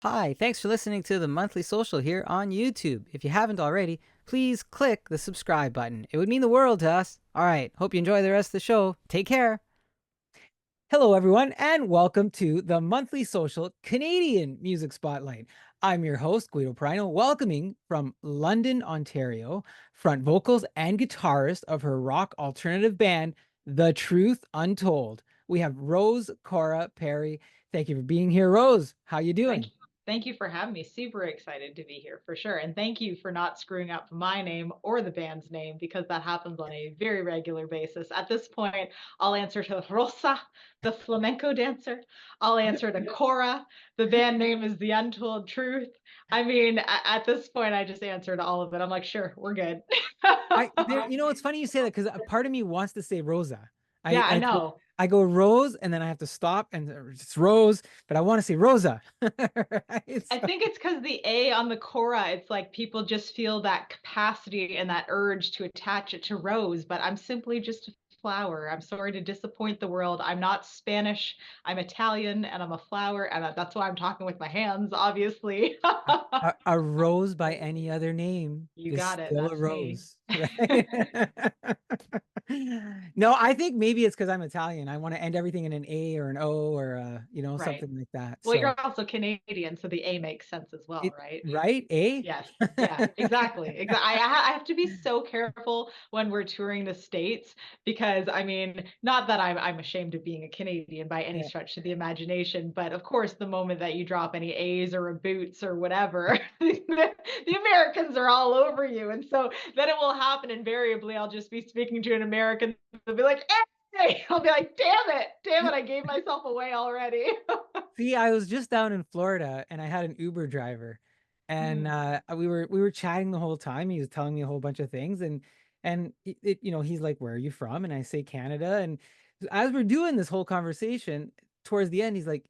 Hi, thanks for listening to the Monthly Social here on YouTube. If you haven't already, please click the subscribe button. It would mean the world to us. All right, hope you enjoy the rest of the show. Take care. Hello, everyone, and welcome to the Monthly Social Canadian Music Spotlight. I'm your host, Guido Prino, welcoming from London, Ontario, front vocals and guitarist of her rock alternative band, The Truth Untold. We have Rose Cora Perry. Thank you for being here, Rose. How you Thank doing? you. Thank you for having me. Super excited to be here for sure. And thank you for not screwing up my name or the band's name because that happens on a very regular basis. At this point, I'll answer to Rosa, the flamenco dancer. I'll answer to Cora. The band name is The Untold Truth. I mean, at this point, I just answer to all of it. I'm like, sure, we're good. It's funny you say that because a part of me wants to say Rosa. Yeah, I I know. I go Rose and then I have to stop and it's Rose, but I want to say Rosa. Right? I think it's because the A on the Cora, it's like people just feel that capacity and that urge to attach it to Rose, but I'm simply just a flower. I'm sorry to disappoint the world. I'm not Spanish. I'm Italian and I'm a flower, and that's why I'm talking with my hands, obviously. A rose by any other name You is got it. still a That's me. rose, right? No, I think maybe it's because I'm Italian. I want to end everything in an A or an O or Right. something like that. Well, So you're also Canadian, so the A makes sense as well, it right? right, A? Yes. Yeah, exactly. Exactly. I have to be so careful when we're touring the States because I mean, not that I'm ashamed of being a Canadian by any Yeah. stretch of the imagination, but of course, the moment that you drop any A's or a boots or whatever, the Americans are all over you. And so then it will happen invariably. I'll just be speaking to an American. They'll be like, hey, I'll be like, damn it, I gave myself away already. See, I was just down in Florida and I had an Uber driver and Mm, we were chatting the whole time. He was telling me a whole bunch of things and he's like, "Where are you from?" And I say Canada. And as we're doing this whole conversation, towards the end, he's like,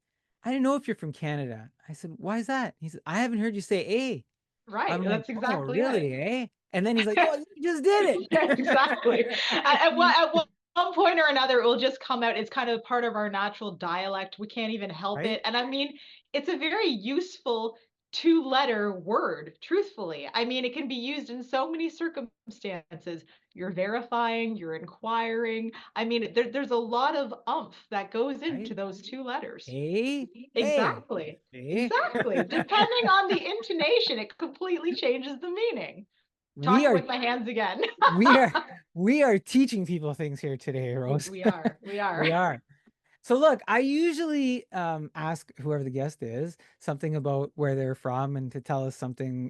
"I didn't know if you're from Canada." I said, "Why is that?" He said, "I haven't heard you say A." right. I'm like, That's "Oh, exactly it. really, eh?" And then he's like, "Well, you just did Exactly. it." At one point or another, it will just come out. It's kind of part of our natural dialect. We can't even help Right? it. And I mean, it's a very useful two-letter word, truthfully. I mean, it can be used in so many circumstances. You're verifying, you're inquiring. I mean, there's a lot of umph that goes into Right? those two letters. A, A, Exactly. A. Exactly. Depending on the intonation, it completely changes the meaning. We Talking are with my hands again. we are we are teaching people things here today, Rose. We are. We are. We are. So look, I usually ask whoever the guest is something about where they're from and to tell us something,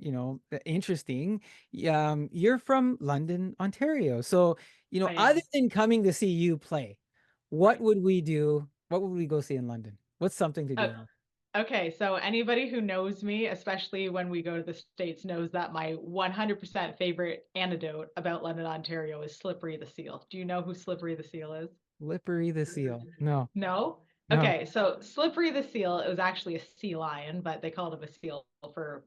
interesting. You're from London, Ontario. So, I other am. than coming to see you play, what Right. would we do? What would we go see in London? What's something to Oh, do? okay. So anybody who knows me, especially when we go to the States, knows that my 100% favorite anecdote about London, Ontario is Slippery the Seal. Do you know who Slippery the Seal is? Slippery the seal. No, No? no. Okay, so Slippery the Seal, it was actually a sea lion, but they called him a seal for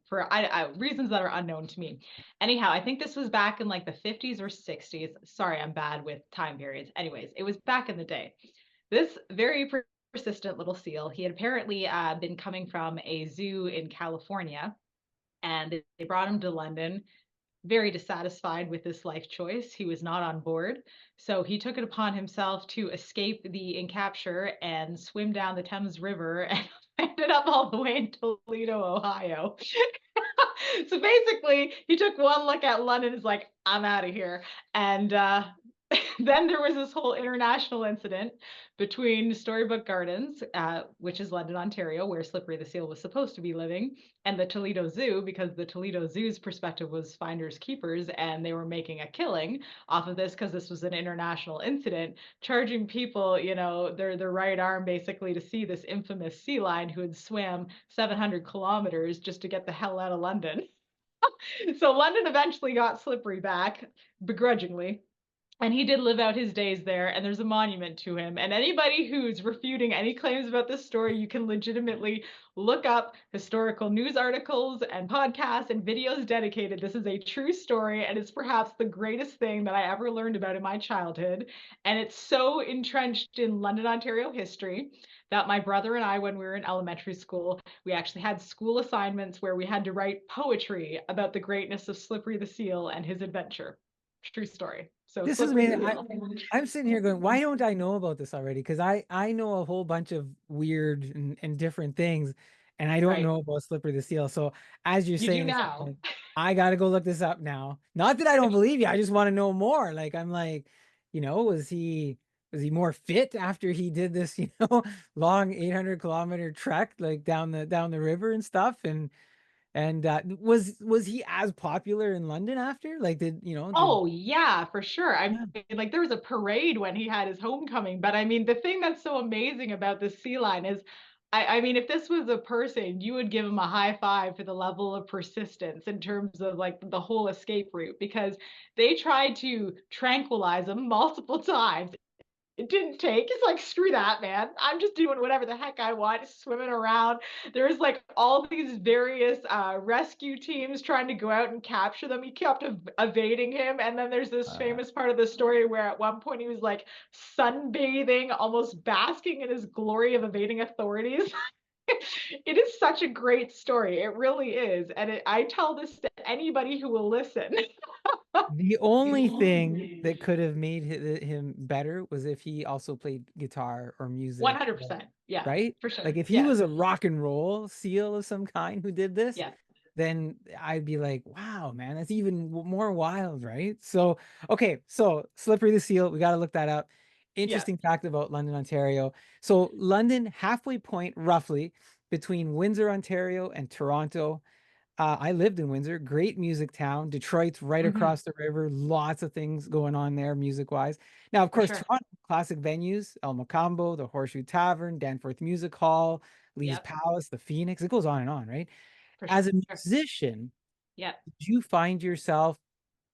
reasons that are unknown to me. Anyhow, I think this was back in like the 50s or 60s. Sorry, I'm bad with time periods. Anyways, it was back in the day. This very persistent little seal, he had apparently been coming from a zoo in California, and they brought him to London very dissatisfied with this life choice. He was not on board. So he took it upon himself to escape the encapture and swim down the Thames River and ended up all the way in Toledo, Ohio. So basically, he took one look at London and is like, I'm out of here. And then there was this whole international incident between Storybook Gardens, which is London, Ontario, where Slippery the Seal was supposed to be living, and the Toledo Zoo, because the Toledo Zoo's perspective was finders keepers, and they were making a killing off of this because this was an international incident, charging people, their right arm basically to see this infamous sea lion who had swam 700 kilometers just to get the hell out of London. So London eventually got Slippery back, begrudgingly, And he did live out his days there, and there's a monument to him. And anybody who's refuting any claims about this story, you can legitimately look up historical news articles and podcasts and videos dedicated. This is a true story, and it's perhaps the greatest thing that I ever learned about in my childhood. And it's so entrenched in London, Ontario history that my brother and I, when we were in elementary school, we actually had school assignments where we had to write poetry about the greatness of Slippery the Seal and his adventure. True story. So This is Slippery amazing. the Seal. I'm sitting here going, why don't I know about this already? Because I know a whole bunch of weird and different things, and I don't Right. know about Slippery the Seal. So as you're You do saying this, I'm now. like, I gotta go look this up now. Not that I don't believe you, I just want to know more. Like I'm like, was he more fit after he did this, long 800-kilometer trek like down the river and stuff? And was he as popular in London after? Like did Oh yeah, for sure. I yeah. mean, like there was a parade when he had his homecoming. But I mean, the thing that's so amazing about the sea lion is, I mean, if this was a person, you would give him a high five for the level of persistence in terms of like the whole escape route, because they tried to tranquilize him multiple times. It didn't take. It's like, screw that, man. I'm just doing whatever the heck I want, swimming around. There's like all these various rescue teams trying to go out and capture them. He kept evading him. And then there's this Uh, famous part of the story where at one point he was like sunbathing, almost basking in his glory of evading authorities. It is such a great story. It really is. And I tell this to anybody who will listen. The only thing that could have made him better was if he also played guitar or music, 100%. Yeah, right? for sure. Like if he Yes. was a rock and roll seal of some kind who did this, Yeah. then I'd be like, wow, man, that's even more wild, right? So, okay, so Slippery the Seal, we got to look that up. Yeah. Interesting fact about London, Ontario. So, London, halfway point roughly between Windsor, Ontario, and Toronto. I lived in Windsor, great music town. Detroit's right Hmm. across the river, lots of things going on there music wise. Now, of For course, sure. Toronto, classic venues, El Mocambo, the Horseshoe Tavern, Danforth Music Hall, Lee's Yep. Palace, the Phoenix. It goes on, right? For As sure. a musician, Yep. did you find yourself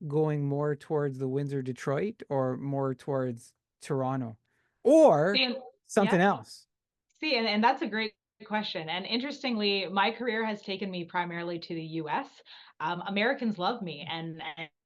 going more towards the Windsor, Detroit, or more towards Toronto, or See, and something yep. else? See, and that's a great question. And interestingly, my career has taken me primarily to the US. Americans love me, and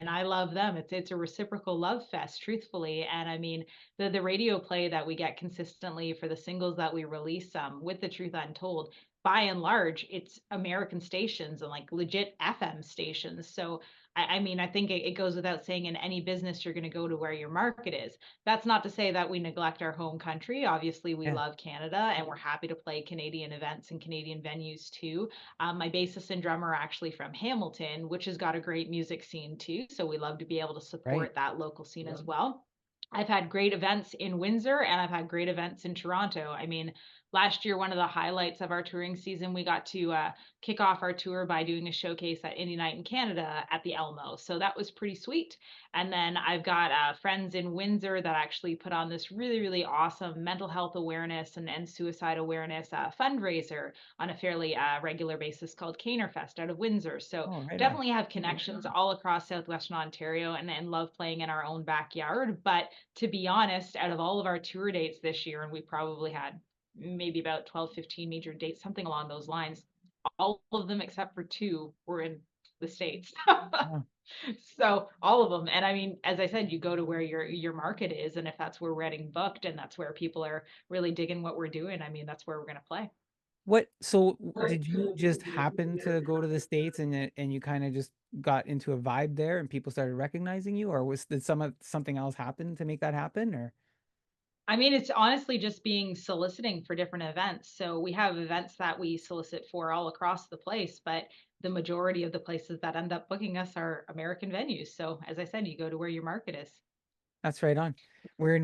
I love them. It's a reciprocal love fest, truthfully. And I mean, the radio play that we get consistently for the singles that we release, with the Truth Untold, by and large, it's American stations and like legit FM stations. So I mean, I think it goes without saying, in any business, you're going to go to where your market is. That's not to say that we neglect our home country. Obviously, we Yeah, love Canada and we're happy to play Canadian events and Canadian venues too. My bassist and drummer are actually from Hamilton, which has got a great music scene too. So we love to be able to right. support that local scene as well. I've had great events in Windsor and I've had great events in Toronto. I mean, last year, one of the highlights of our touring season, we got to kick off our tour by doing a showcase at Indie Night in Canada at the Elmo. So that was pretty sweet. And then I've got friends in Windsor that actually put on this really, really awesome mental health awareness and suicide awareness fundraiser on a fairly regular basis called Canerfest out of Windsor. So Oh, right on. definitely have connections all across Southwestern Ontario and love playing in our own backyard. But to be honest, out of all of our tour dates this year, and we probably had maybe about 12, 15 major dates, something along those lines, all of them except for two were in the States. Oh. So all of them. And I mean, as I said, you go to where your market is, and if that's where we're getting booked and that's where people are really digging what we're doing, I mean, that's where we're gonna play. So did you just happen to go to the States and you kind of just got into a vibe there and people started recognizing you, or did something else happen to make that happen, or? I mean, it's honestly just being soliciting for different events. So we have events that we solicit for all across the place, but the majority of the places that end up booking us are American venues. So as I said, you go to where your market is. That's right on. Yeah, We're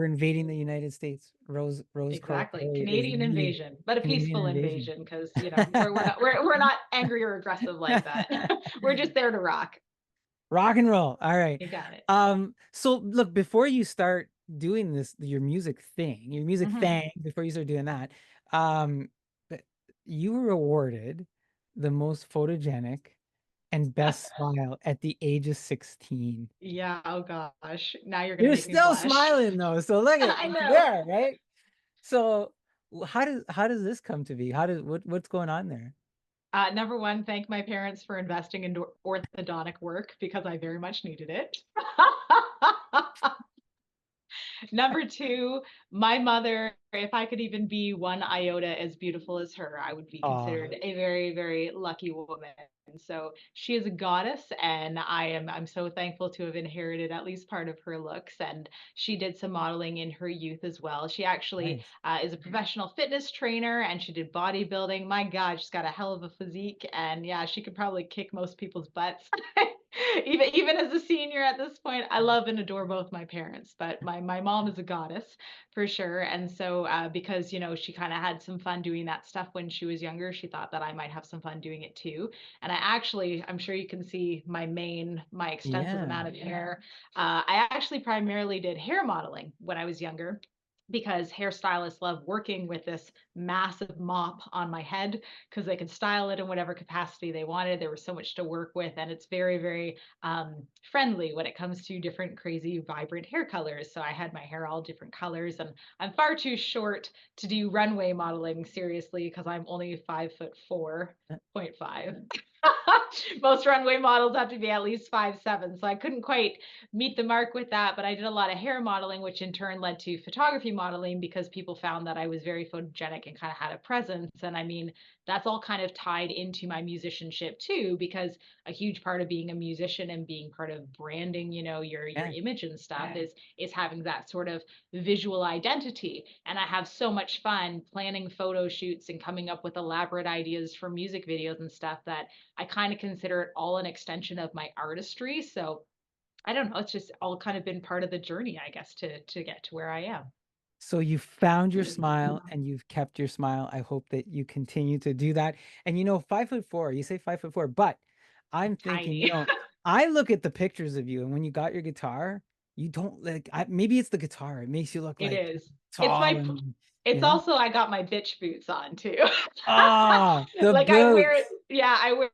invading the United States. Rose Court exactly. Day is Canadian invading. invasion, but a Canadian peaceful invasion. invasion, because we're not angry or aggressive like that. We're just there to rock. Rock and roll. All right. You got it. So look, before you start doing your music Hmm. thing, before you start doing that, um, you were awarded the most photogenic and best smile at the age of 16. Yeah, oh gosh. Now you're gonna You're make me still blush. smiling though, so look at I it's know. there, right? So how does this come to be? What's going on there? Number one, thank my parents for investing in orthodontic work because I very much needed it. Number two, my mother, if I could even be one iota as beautiful as her, I would be Oh, considered a very, very lucky woman. So she is a goddess, and I'm so thankful to have inherited at least part of her looks. And she did some modeling in her youth as well. She actually nice. is a professional fitness trainer, and she did bodybuilding. My God, she's got a hell of a physique, and yeah, she could probably kick most people's butts. Even as a senior at this point, I love and adore both my parents, but my mom is a goddess for sure. And so because she kind of had some fun doing that stuff when she was younger, she thought that I might have some fun doing it too. And I'm sure you can see my extensive Yeah. amount of hair. I actually primarily did hair modeling when I was younger, because hairstylists love working with this massive mop on my head because they could style it in whatever capacity they wanted. There was so much to work with, and it's very, very friendly when it comes to different crazy, vibrant hair colors. So I had my hair all different colors, and I'm far too short to do runway modeling seriously because I'm only 5'4.5". Most runway models have to be at least 5'7", so I couldn't quite meet the mark with that. But I did a lot of hair modeling, which in turn led to photography modeling because people found that I was very photogenic and kind of had a presence. And I mean, that's all kind of tied into my musicianship too, because a huge part of being a musician and being part of branding, your Yeah. image and stuff is having that sort of visual identity. And I have so much fun planning photo shoots and coming up with elaborate ideas for music videos and stuff that I kind of consider it all an extension of my artistry. So I don't know, it's just all kind of been part of the journey, I guess, to get to where I am. So you found your smile and you've kept your smile. I hope that you continue to do that. And 5'4", you say 5'4", but I'm thinking, Tiny. I look at the pictures of you, and when you got your guitar, you don't like, maybe it's the guitar. It makes you look It like is. It's tall my and, you it's know, also I got my bitch boots on too. ah, the Like I wear, boots. yeah, I wear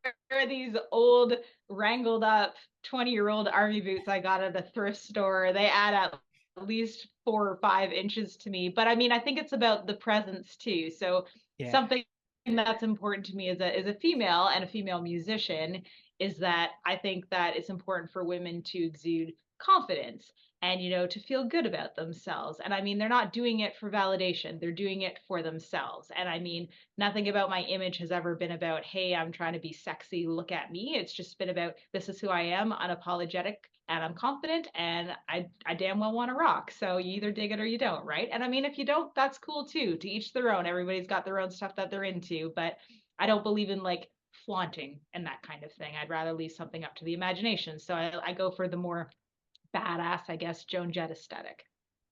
these old wrangled up 20-year-old army boots I got at a thrift store. They add at least 4 or 5 inches to me. But I mean, I think it's about the presence too. So Yeah. something that's important to me as a female and a female musician is that I think that it's important for women to exude confidence and to feel good about themselves. And I mean, they're not doing it for validation, they're doing it for themselves. And I mean, nothing about my image has ever been about, hey, I'm trying to be sexy, look at me. It's just been about, this is who I am, unapologetic, and I'm confident, and I damn well want to rock. So you either dig it or you don't, right? And I mean, if you don't, that's cool too. To each their own. Everybody's got their own stuff that they're into, but I don't believe in like flaunting and that kind of thing. I'd rather leave something up to the imagination. So I go for the more badass, I guess, Joan Jett aesthetic.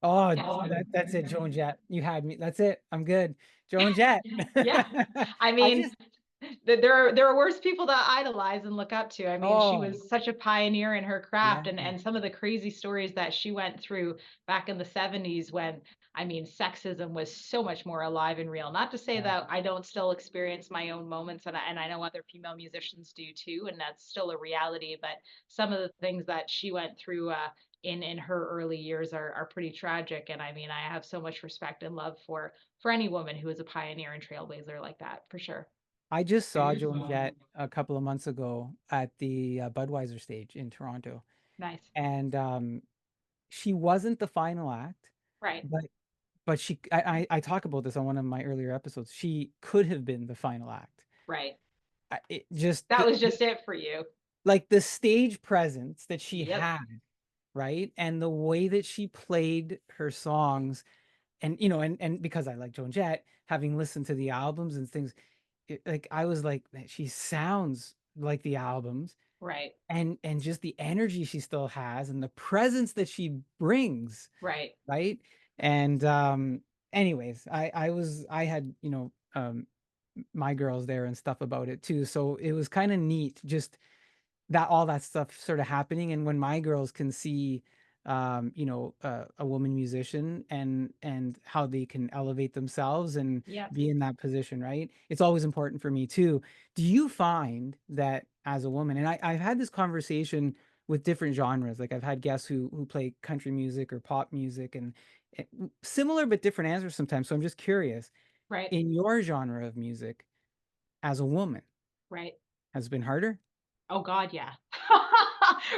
Oh, Yeah. that's it, Joan Jett. You had me. That's it. I'm good. Joan Jett. Yeah. I I mean, just, there are worse people to idolize and look up to. I mean, she oh, was such a pioneer in her yeah, craft, and some of the crazy stories that she went through back in the 70s when, I mean, sexism was so much more alive and real. Not to say yeah. that I don't still experience my own moments, and I know other female musicians do too, and that's still a reality. But some of the things that she went through in her early years are pretty tragic. And I mean, I have so much respect and love for any woman who is a pioneer and trailblazer like that, for sure. I just saw Joan Jett a couple of months ago at the Budweiser stage in Toronto, Nice. and she wasn't the final act, Right. but I talk about this on one of my earlier episodes. She could have been the final act. Right. It just That was just it for you. like the stage presence that she Yep. had, right? And the way that she played her songs, and and because I like Joan Jett, having listened to the albums and things, like I was like, "Man, she sounds like the albums," Right. and just the energy she still has and the presence that she brings, Right. right? And anyways, I had, my girls there and stuff about it too. So it was kind of neat just that all that stuff sort of happening. And when my girls can see a woman musician and how they can elevate themselves and Yep. be in that position, right? It's always important for me too. Do you find that as a woman. And I've had this conversation with different genres. Like I've had guests who play country music or pop music, and similar but different answers sometimes. So I'm just curious, Right. in your genre of music, as a woman, Right. has it been harder? Oh God, yeah.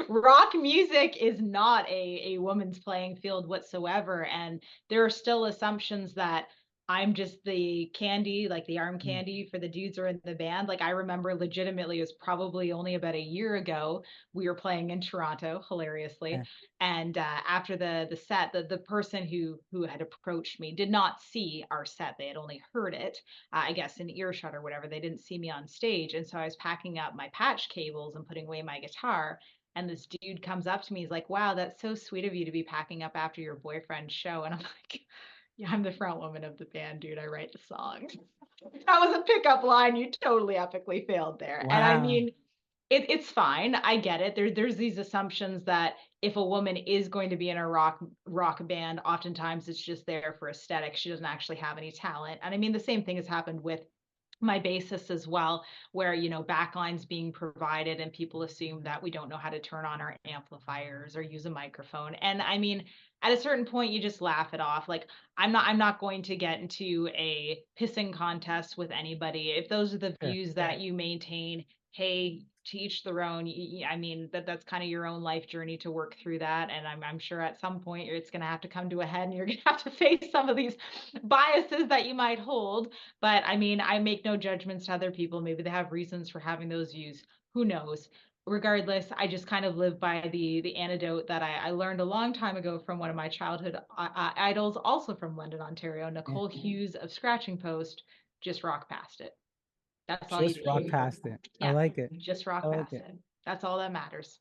Rock music is not a woman's playing field whatsoever. And there are still assumptions that I'm just the candy, like the arm Mm, candy for the dudes who are in the band. Like I remember legitimately, it was probably only about a year ago, we were playing in Toronto, hilariously. yeah, And after the set, the person who had approached me did not see our set. They had only heard it, I guess, in earshot or whatever. They didn't see me on stage. And so I was packing up my patch cables and putting away my guitar. And this dude comes up to me. He's like, wow, that's so sweet of you to be packing up after your boyfriend's show. And I'm like, yeah, I'm the front woman of the band, dude. I write the songs. That was a pickup line. You totally epically failed there. And I wow, mean, it's fine. I get it. There's these assumptions that if a woman is going to be in a rock band, oftentimes it's just there for aesthetic. She doesn't actually have any talent. And I mean, the same thing has happened with my basis as well, where backlines being provided and people assume that we don't know how to turn on our amplifiers or use a microphone. And I mean, at a certain point you just laugh it off. Like I'm not going to get into a pissing contest with anybody. If those are the sure, views that you maintain, hey, to each their own. I mean, that's kind of your own life journey to work through that. And I'm sure at some point it's going to have to come to a head and you're going to have to face some of these biases that you might hold. But I mean, I make no judgments to other people. Maybe they have reasons for having those views. Who knows? Regardless, I just kind of live by the antidote that I learned a long time ago from one of my childhood idols, also from London, Ontario, yeah. Nicole Hughes of Scratching Post. Just rock past it. That's all you Just rock do. past it. I Yeah, like it. just I rock like past it. it. That's all that matters.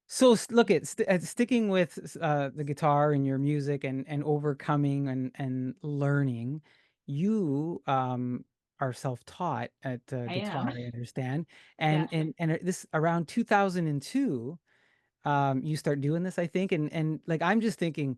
So look at sticking with the guitar and your music and overcoming and learning. You are self-taught at I guitar, am. I understand. Yes. And this around 2002, you start doing this, I think. And like I'm just thinking,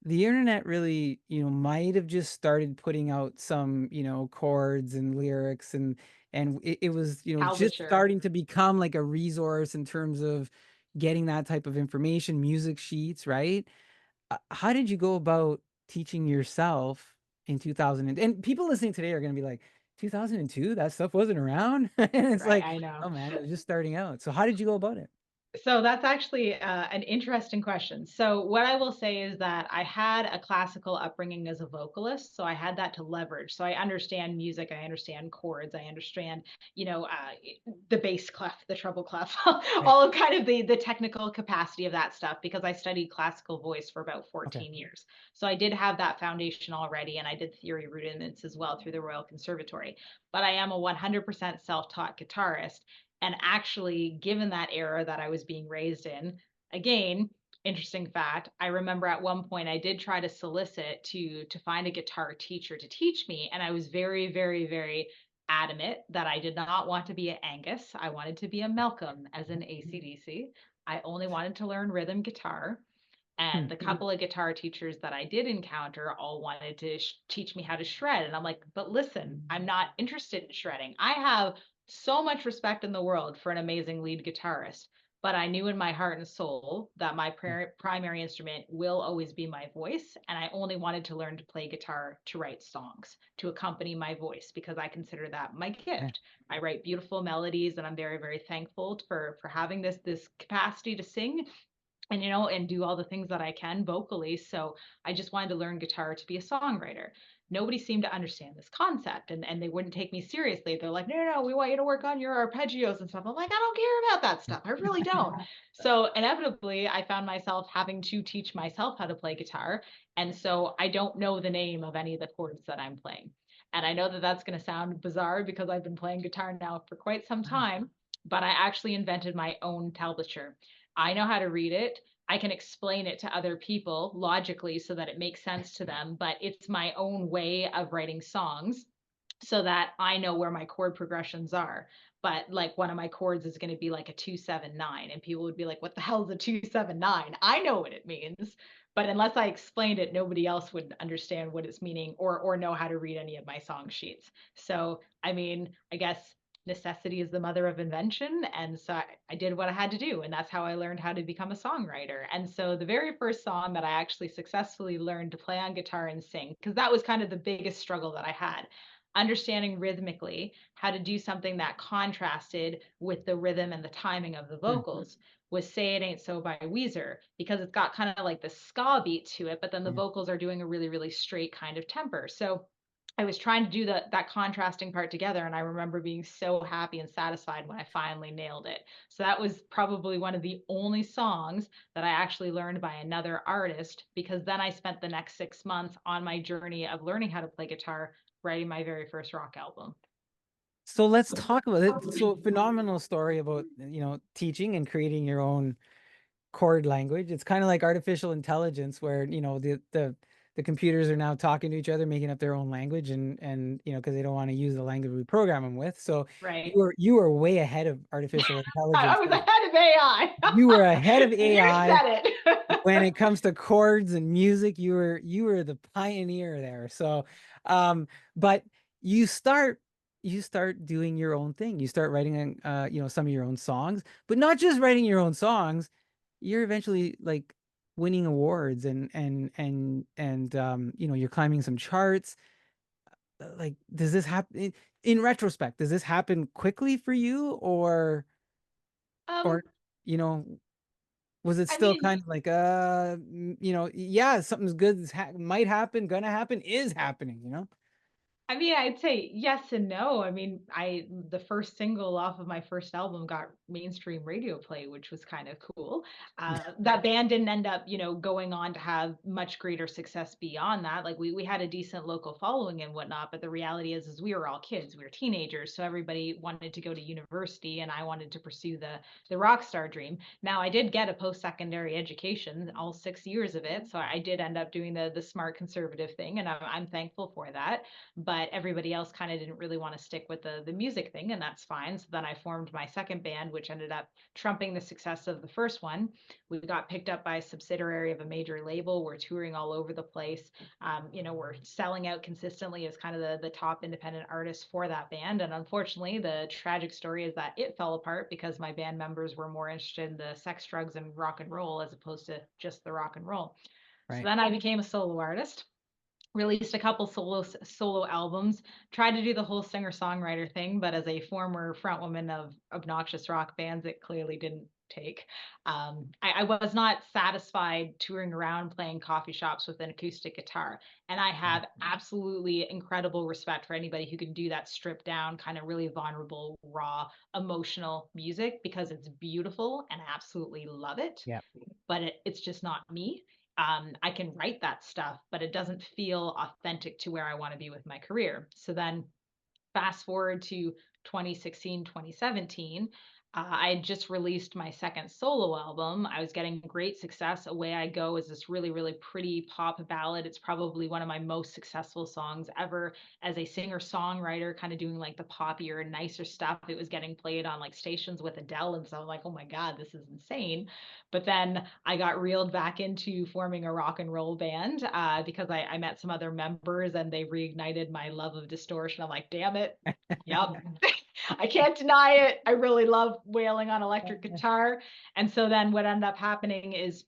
the internet really, might have just started putting out some, chords and lyrics, and it was, just Tablature. starting to become like a resource in terms of getting that type of information, music sheets, right? How did you go about teaching yourself in 2000? And people listening today are going to be like, 2002, that stuff wasn't around. And it's Right. like, I know. oh man, it was just starting out. So how did you go about it? So that's actually an interesting question. So what I will say is that I had a classical upbringing as a vocalist, so I had that to leverage. So I understand music, I understand chords, I understand, the bass clef, the treble clef, Right. all of kind of the technical capacity of that stuff because I studied classical voice for about Okay. 14 years. So I did have that foundation already, and I did theory rudiments as well through the Royal Conservatory. But I am a 100% self-taught guitarist. And actually, given that era that I was being raised in, again, interesting fact, I remember at one point I did try to solicit to find a guitar teacher to teach me, and I was very, very, very adamant that I did not want to be an Angus. I wanted to be a Malcolm as an ACDC. I only wanted to learn rhythm guitar. And the couple of guitar teachers that I did encounter all wanted to teach me how to shred. And I'm like, but listen, I'm not interested in shredding. I have so much respect in the world for an amazing lead guitarist. But I knew in my heart and soul that my primary instrument will always be my voice. And I only wanted to learn to play guitar to write songs, to accompany my voice, because I consider that my Yeah. gift. I write beautiful melodies, and I'm very, very thankful for having this capacity to sing and and do all the things that I can vocally. So I just wanted to learn guitar to be a songwriter. Nobody seemed to understand this concept, and they wouldn't take me seriously. They're like, no, we want you to work on your arpeggios and stuff. I'm like, I don't care about that stuff. I really don't. So inevitably I found myself having to teach myself how to play guitar. And so I don't know the name of any of the chords that I'm playing. And I know that that's going to sound bizarre because I've been playing guitar now for quite some Wow. time, but I actually invented my own tablature. I know how to read it. I can explain it to other people logically so that it makes sense to them, but it's my own way of writing songs so that I know where my chord progressions are. But like one of my chords is going to be like a 2-7-9, and people would be like, what the hell is a 2-7-9? I know what it means. But unless I explained it, nobody else would understand what it's meaning or know how to read any of my song sheets. So I mean, I guess necessity is the mother of invention. And so I did what I had to do. And that's how I learned how to become a songwriter. And so the very first song that I actually successfully learned to play on guitar and sing, because that was kind of the biggest struggle that I had, understanding rhythmically how to do something that contrasted with the rhythm and the timing of the Mm, vocals, was Say It Ain't So by Weezer, because it's got kind of like the ska beat to it, but then the mm. vocals are doing a really, really straight kind of temper. So I was trying to do that contrasting part together, and I remember being so happy and satisfied when I finally nailed it. So that was probably one of the only songs that I actually learned by another artist, because then I spent the next 6 months on my journey of learning how to play guitar, writing my very first rock album. So let's talk about it. So phenomenal story about, teaching and creating your own chord language. It's kind of like artificial intelligence where, the computers are now talking to each other, making up their own language and because they don't want to use the language we program them with. So Right. you were way ahead of artificial I intelligence. was Like, ahead of AI. you were ahead of You AI said it. when it comes to chords and music. You were the pioneer there. So but you start you start doing your own thing. You start writing some of your own songs, but not just writing your own songs. You're eventually like winning awards and you're climbing some charts. Like, does this happen in retrospect? Does this happen quickly for you, um, or you know was it I still mean, kind of like yeah, something's good might happen, gonna happen, is happening? I'd say yes and no. I the first single off of my first album got mainstream radio play, which was kind of cool. That band didn't end up, going on to have much greater success beyond that. Like we had a decent local following and whatnot, but the reality is we were all kids, we were teenagers, so everybody wanted to go to university, and I wanted to pursue the rock star dream. Now I did get a post secondary education, all 6 years of it, so I did end up doing the smart conservative thing, and I'm thankful for that, but everybody else kind of didn't really want to stick with the music thing, and that's fine. So then I formed my second band, which ended up trumping the success of the first one. We got picked up by a subsidiary of a major label. We're touring all over the place. We're selling out consistently as kind of the top independent artist for that band. And unfortunately, the tragic story is that it fell apart because my band members were more interested in the sex, drugs, and rock and roll as opposed to just the rock and roll. So Right. then I became a solo artist, released a couple solo albums, tried to do the whole singer songwriter thing, but as a former frontwoman of obnoxious rock bands, it clearly didn't take. I was not satisfied touring around playing coffee shops with an acoustic guitar, and I have absolutely incredible respect for anybody who can do that stripped down, kind of really vulnerable, raw, emotional music, because it's beautiful and I absolutely love it, Yeah. but it's just not me. I can write that stuff, but it doesn't feel authentic to where I want to be with my career. So then fast forward to 2016, 2017, I had just released my second solo album. I was getting great success. Away I Go is this really, really pretty pop ballad. It's probably one of my most successful songs ever as a singer songwriter, kind of doing like the poppier, nicer stuff. It was getting played on like stations with Adele. And so I'm like, oh my God, this is insane. But then I got reeled back into forming a rock and roll band because I met some other members and they reignited my love of distortion. I'm like, damn it. Yep. I can't deny it. I really love wailing on electric guitar. And so then what ended up happening is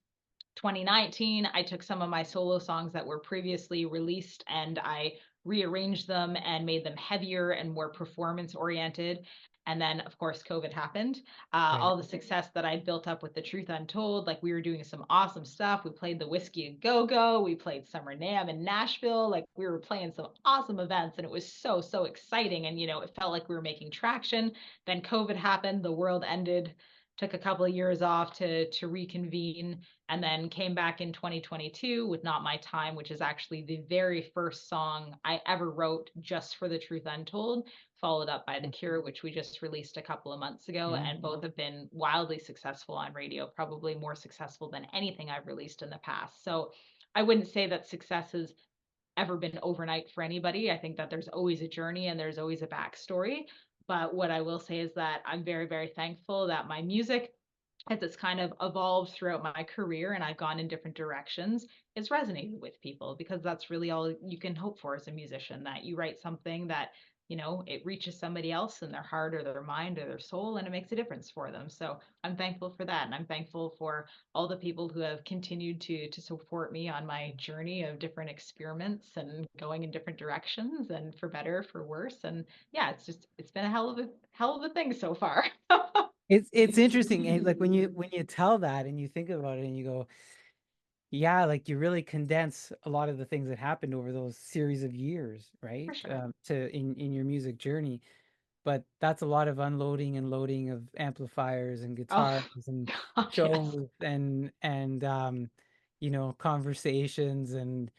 2019, I took some of my solo songs that were previously released and I rearranged them and made them heavier and more performance oriented. And then, of course, COVID happened. Right. All the success that I built up with the Truth Untold, like we were doing some awesome stuff. We played the Whiskey a Go Go. We played Summer Nam in Nashville. Like we were playing some awesome events, and it was so, so exciting. And, it felt like we were making traction. Then COVID happened, the world ended, took a couple of years off to reconvene, and then came back in 2022 with Not My Time, which is actually the very first song I ever wrote just for the Truth Untold, followed up by The Cure, which we just released a couple of months ago, Yeah. and both have been wildly successful on radio, probably more successful than anything I've released in the past. So I wouldn't say that success has ever been overnight for anybody. I think that there's always a journey and there's always a backstory. But what I will say is that I'm very, very thankful that my music, as it's kind of evolved throughout my career and I've gone in different directions, it's resonated with people, because that's really all you can hope for as a musician, that you write something that it reaches somebody else in their heart or their mind or their soul, and it makes a difference for them. So I'm thankful for that. And I'm thankful for all the people who have continued to support me on my journey of different experiments and going in different directions, and for better, for worse. And yeah, it's been a hell of a thing so far. It's interesting. And like when you tell that and you think about it and you go, yeah, like you really condense a lot of the things that happened over those series of years, right? For sure. To in your music journey. But that's a lot of unloading and loading of amplifiers and Oh guitars and God, yes. shows and conversations and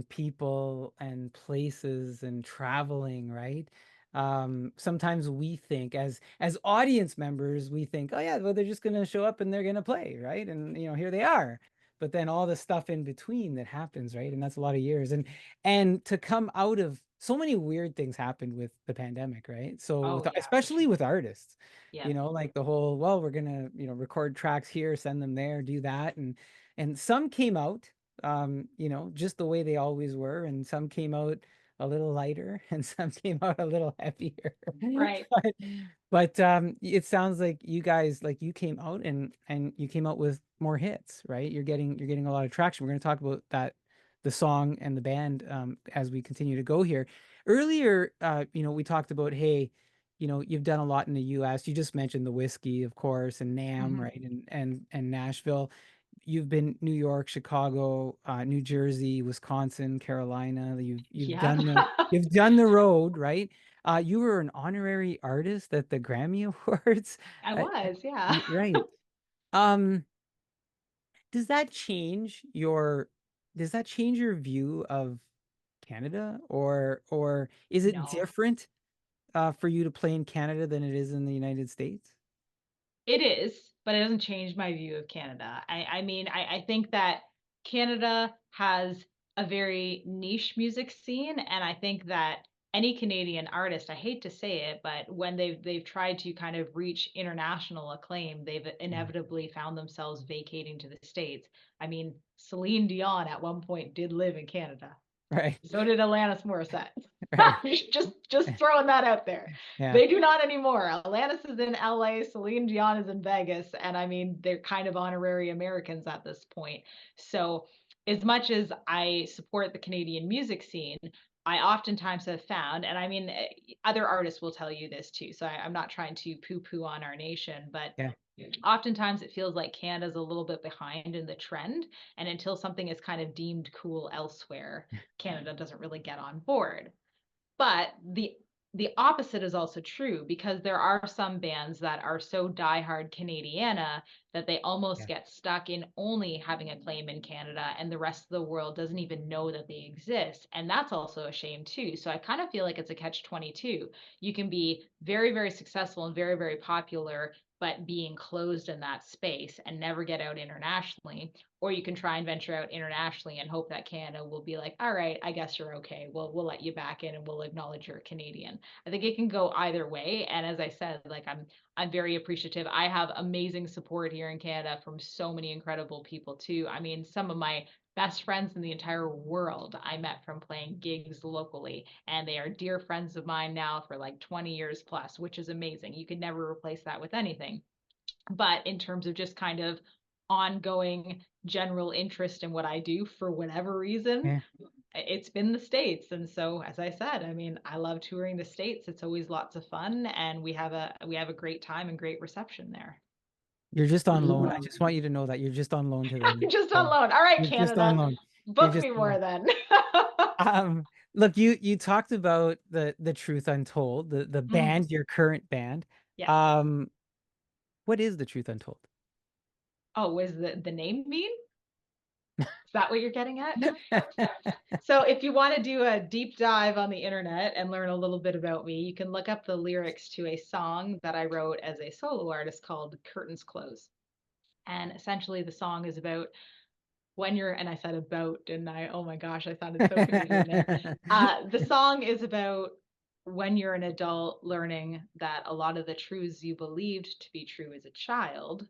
people and places and traveling, right? Sometimes we think as audience members, we think, oh yeah, well they're just gonna show up and they're gonna play, right? And here they are. But then all the stuff in between that happens, right? And that's a lot of years. And to come out of so many weird things happened with the pandemic, right? So Oh with yeah, for especially sure. with artists, Yes. like the whole, well, we're gonna, record tracks here, send them there, do that. And some came out just the way they always were, and some came out a little lighter and some came out a little heavier. Right. But it sounds like you guys, like, you came out and you came out with more hits, right? You're getting a lot of traction. We're going to talk about that, the song and the band, as we continue to go here. Earlier, we talked about, hey, you've done a lot in the US. You just mentioned the whiskey, of course, and Nam, Hmm. right? And Nashville. You've been New York, Chicago, New Jersey, Wisconsin, Carolina. You've Yep. done the road, right? You were an honorary artist at the Grammy Awards. I Uh, was, yeah. right. Um, does that change your view of Canada, or is it No. different for you to play in Canada than it is in the United States? It is, but it doesn't change my view of Canada. I mean, I think that Canada has a very niche music scene, and I think that any Canadian artist, I hate to say it, but when they've tried to kind of reach international acclaim, they've Mm. inevitably found themselves vacating to the States. I mean, Celine Dion at one point did live in Canada. Right, So did Alanis Morissette. right. Just throwing that out there. Yeah, They do not anymore. Alanis is in LA, Celine Dion is in Vegas, and I mean they're kind of honorary Americans at this point. So as much as I support the Canadian music scene, I oftentimes have found, and I mean other artists will tell you this too. So I'm not trying to poo-poo on our nation, but yeah, oftentimes it feels like Canada's a little bit behind in the trend, and until something is kind of deemed cool elsewhere, Canada doesn't really get on board. But the opposite is also true, because there are some bands that are so diehard Canadiana that they almost yeah. get stuck in only having a claim in Canada, and the rest of the world doesn't even know that they exist. And that's also a shame too. So I kind of feel like it's a catch 22. You can be very, very successful and very, very popular, but being closed in that space and never get out internationally. Or you can try and venture out internationally and hope that Canada will be like, all right, I guess you're okay. We'll let you back in and we'll acknowledge you're a Canadian. I think it can go either way. And as I said, like I'm very appreciative. I have amazing support here in Canada from so many incredible people too. I mean, some of my best friends in the entire world I met from playing gigs locally, and they are dear friends of mine now for like 20 years plus, which is amazing. You could never replace that with anything. But in terms of just kind of ongoing general interest in what I do for whatever reason, Yeah. it's been the States. And so, as I said, I mean, I love touring the States. It's always lots of fun, and we have a great time and great reception there. You're just on loan. I just want you to know that you're just on loan to them. Just on So loan. All right, you're just on Canada, loan. You're book just me on more loan. then. Um, Look, you talked about the Truth Untold, the Mm, band, your current band. yes. Um, what is the Truth Untold? Oh, was the name mean? Is that what you're getting at? So if you want to do a deep dive on the internet and learn a little bit about me, you can look up the lyrics to a song that I wrote as a solo artist called Curtains Close. And essentially the song is about when you're, and I said about, didn't I? Oh my gosh, I sounded so Canadian there. The song is about when you're an adult learning that a lot of the truths you believed to be true as a child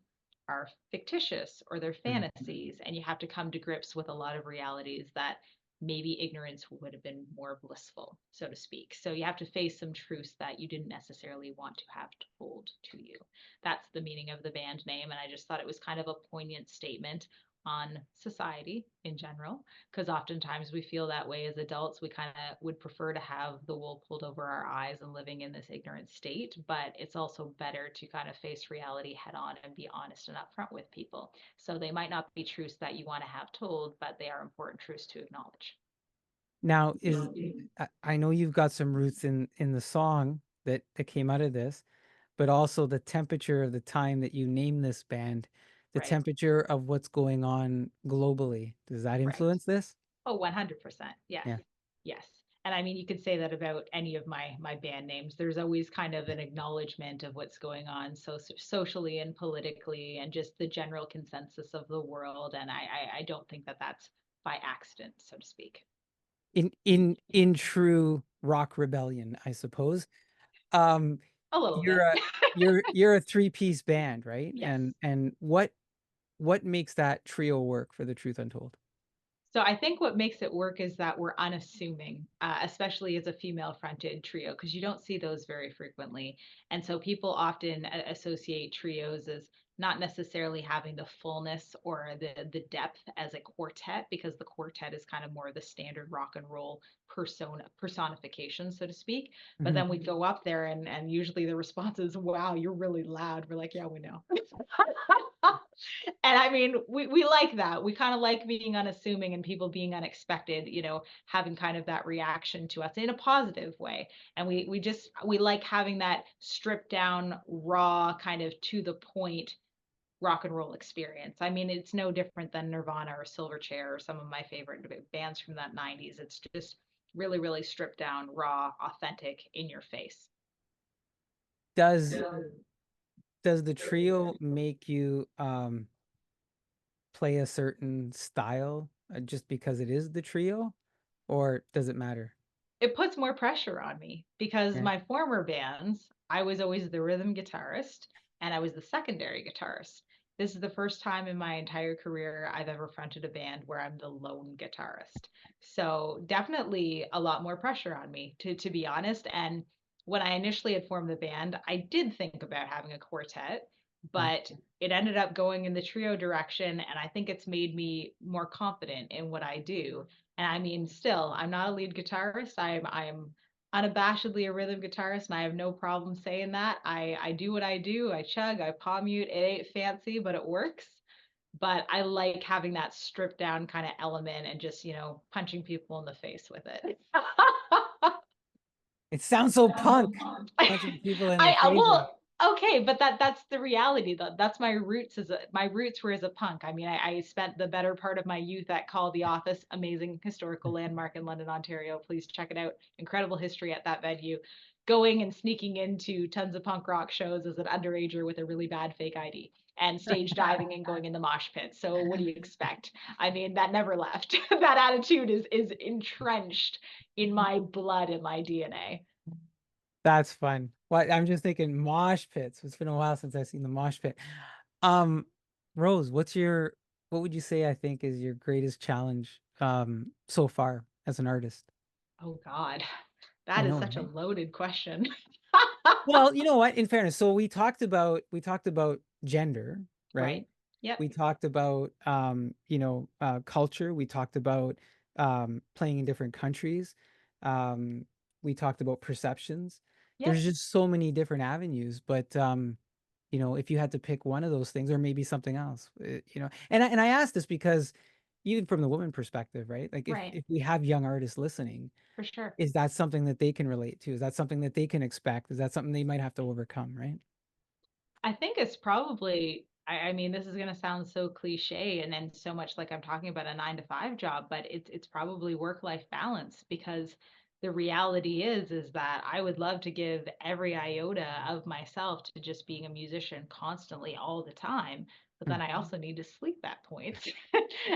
are fictitious or they're Mm, fantasies, and you have to come to grips with a lot of realities that maybe ignorance would have been more blissful, so to speak. So you have to face some truths that you didn't necessarily want to have told to you. That's the meaning of the band name. And I just thought it was kind of a poignant statement on society in general, because oftentimes we feel that way as adults. We kind of would prefer to have the wool pulled over our eyes and living in this ignorant state, but it's also better to kind of face reality head on and be honest and upfront with people. So they might not be truths that you want to have told, but they are important truths to acknowledge. Now, I know you've got some roots in the song that came out of this, but also the temperature of the time that you name this band, the Right, temperature of what's going on globally. Does that right. influence this? Oh, 100%. Yes. Yeah. Yes. And I mean, you could say that about any of my band names. There's always kind of an acknowledgement of what's going on socially and politically and just the general consensus of the world. And I don't think that that's by accident, so to speak. In true rock rebellion, I suppose. Um, A little you're bit. a you're a three-piece band, right? Yes. And what makes that trio work for the Truth Untold? So I think what makes it work is that we're unassuming, especially as a female-fronted trio, because you don't see those very frequently. And so people often associate trios as not necessarily having the fullness or the depth as a quartet, because the quartet is kind of more the standard rock and roll personification, so to speak. But Mhm. then we go up there and usually the response is, "Wow, you're really loud." We're like, "Yeah, we know." And I mean, we like that. We kind of like being unassuming and people being unexpected, having kind of that reaction to us in a positive way. And we like having that stripped down, raw, kind of to the point rock and roll experience. I mean, it's no different than Nirvana or Silverchair or some of my favorite bands from that 90s. It's just really, really stripped down, raw, authentic, in your face. Does does the trio make you play a certain style just because it is the trio, or does it matter? It puts more pressure on me because Yeah. my former bands, I was always the rhythm guitarist and I was the secondary guitarist. This is the first time in my entire career I've ever fronted a band where I'm the lone guitarist. So definitely a lot more pressure on me to be honest. And when I initially had formed the band, I did think about having a quartet, Yeah. but it ended up going in the trio direction. And I think it's made me more confident in what I do. And I mean, still, I'm not a lead guitarist. I'm unabashedly a rhythm guitarist, and I have no problem saying that. I do what I do. I chug, I palm mute. It ain't fancy, but it works. But I like having that stripped down kind of element and just, punching people in the face with it. It sounds so punk, punching people in the I face. well, okay, but that's the reality though. That's my roots my roots were as a punk. I mean, I spent the better part of my youth at Call the Office, amazing historical landmark in London, Ontario. Please check it out. Incredible history at that venue. Going and sneaking into tons of punk rock shows as an underager with a really bad fake ID and stage diving and going in the mosh pit. So what do you expect? I mean, that never left. That attitude is entrenched in my blood and my DNA. That's fun. What I'm just thinking mosh pits. It's been a while since I've seen the mosh pit. Um, Rose, what would you say I think is your greatest challenge so far as an artist? Oh God, I that is know, such a right? loaded question. Well, you know what? In fairness, so we talked about gender, right? Right. Yep. We talked about culture. We talked about playing in different countries. Um, we talked about perceptions. There's Yep. just so many different avenues, but if you had to pick one of those things or maybe something else, and I asked this because even from the woman perspective, right? Like if Right. if we have young artists listening, For sure. is that something that they can relate to? Is that something that they can expect? Is that something they might have to overcome, right? I think it's probably, I mean, this is gonna sound so cliche and so much like I'm talking about a 9 to 5 job, but it's probably work-life balance because the reality is that I would love to give every iota of myself to just being a musician constantly all the time. But Hmm. then I also need to sleep at points.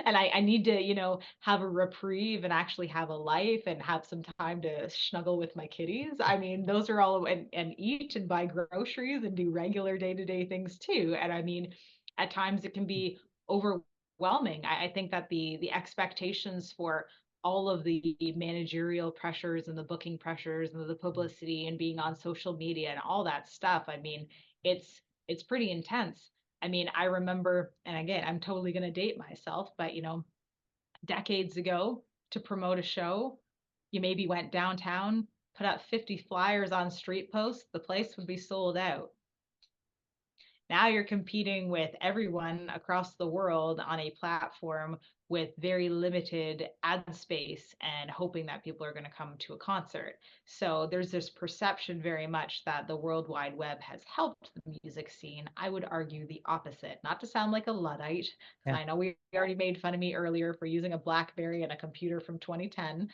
And I need to, have a reprieve and actually have a life and have some time to snuggle with my kitties. I mean, those are all and eat and buy groceries and do regular day-to-day things too. And I mean, at times it can be overwhelming. I think that the expectations for all of the managerial pressures and the booking pressures and the publicity and being on social media and all that stuff. I mean, it's pretty intense. I mean, I remember, and again, I'm totally going to date myself, but decades ago, to promote a show, you maybe went downtown, put up 50 flyers on street posts, the place would be sold out. Now you're competing with everyone across the world on a platform with very limited ad space and hoping that people are going to come to a concert. So there's this perception very much that the World Wide Web has helped the music scene. I would argue the opposite, not to sound like a Luddite, Yeah. because I know we already made fun of me earlier for using a Blackberry and a computer from 2010.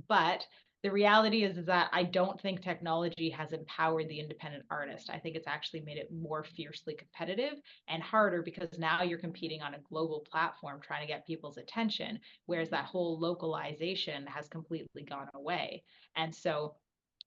But the reality is that I don't think technology has empowered the independent artist. I think it's actually made it more fiercely competitive and harder because now you're competing on a global platform trying to get people's attention, whereas that whole localization has completely gone away. And so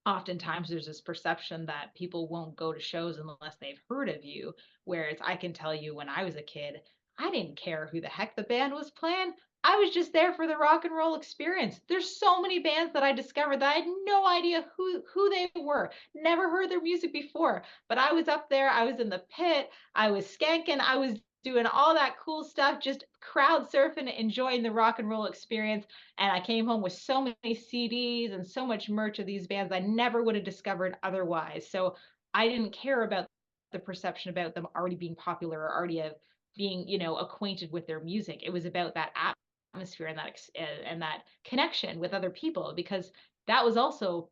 oftentimes there's this perception that people won't go to shows unless they've heard of you. Whereas I can tell you when I was a kid, I didn't care who the heck the band was playing. I was just there for the rock and roll experience. There's so many bands that I discovered that I had no idea who they were. Never heard their music before, but I was up there, I was in the pit, I was skanking, I was doing all that cool stuff, just crowd surfing, enjoying the rock and roll experience. And I came home with so many CDs and so much merch of these bands I never would have discovered otherwise. So I didn't care about the perception about them already being popular or already being, acquainted with their music. It was about that atmosphere and that connection with other people, because that was also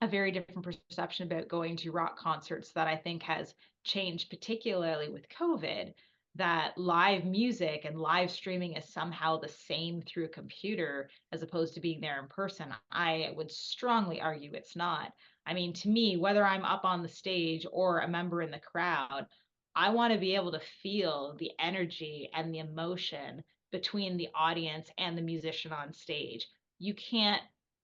a very different perception about going to rock concerts that I think has changed, particularly with COVID, that live music and live streaming is somehow the same through a computer as opposed to being there in person. I would strongly argue it's not. I mean, to me, whether I'm up on the stage or a member in the crowd, I want to be able to feel the energy and the emotion between the audience and the musician on stage. You can't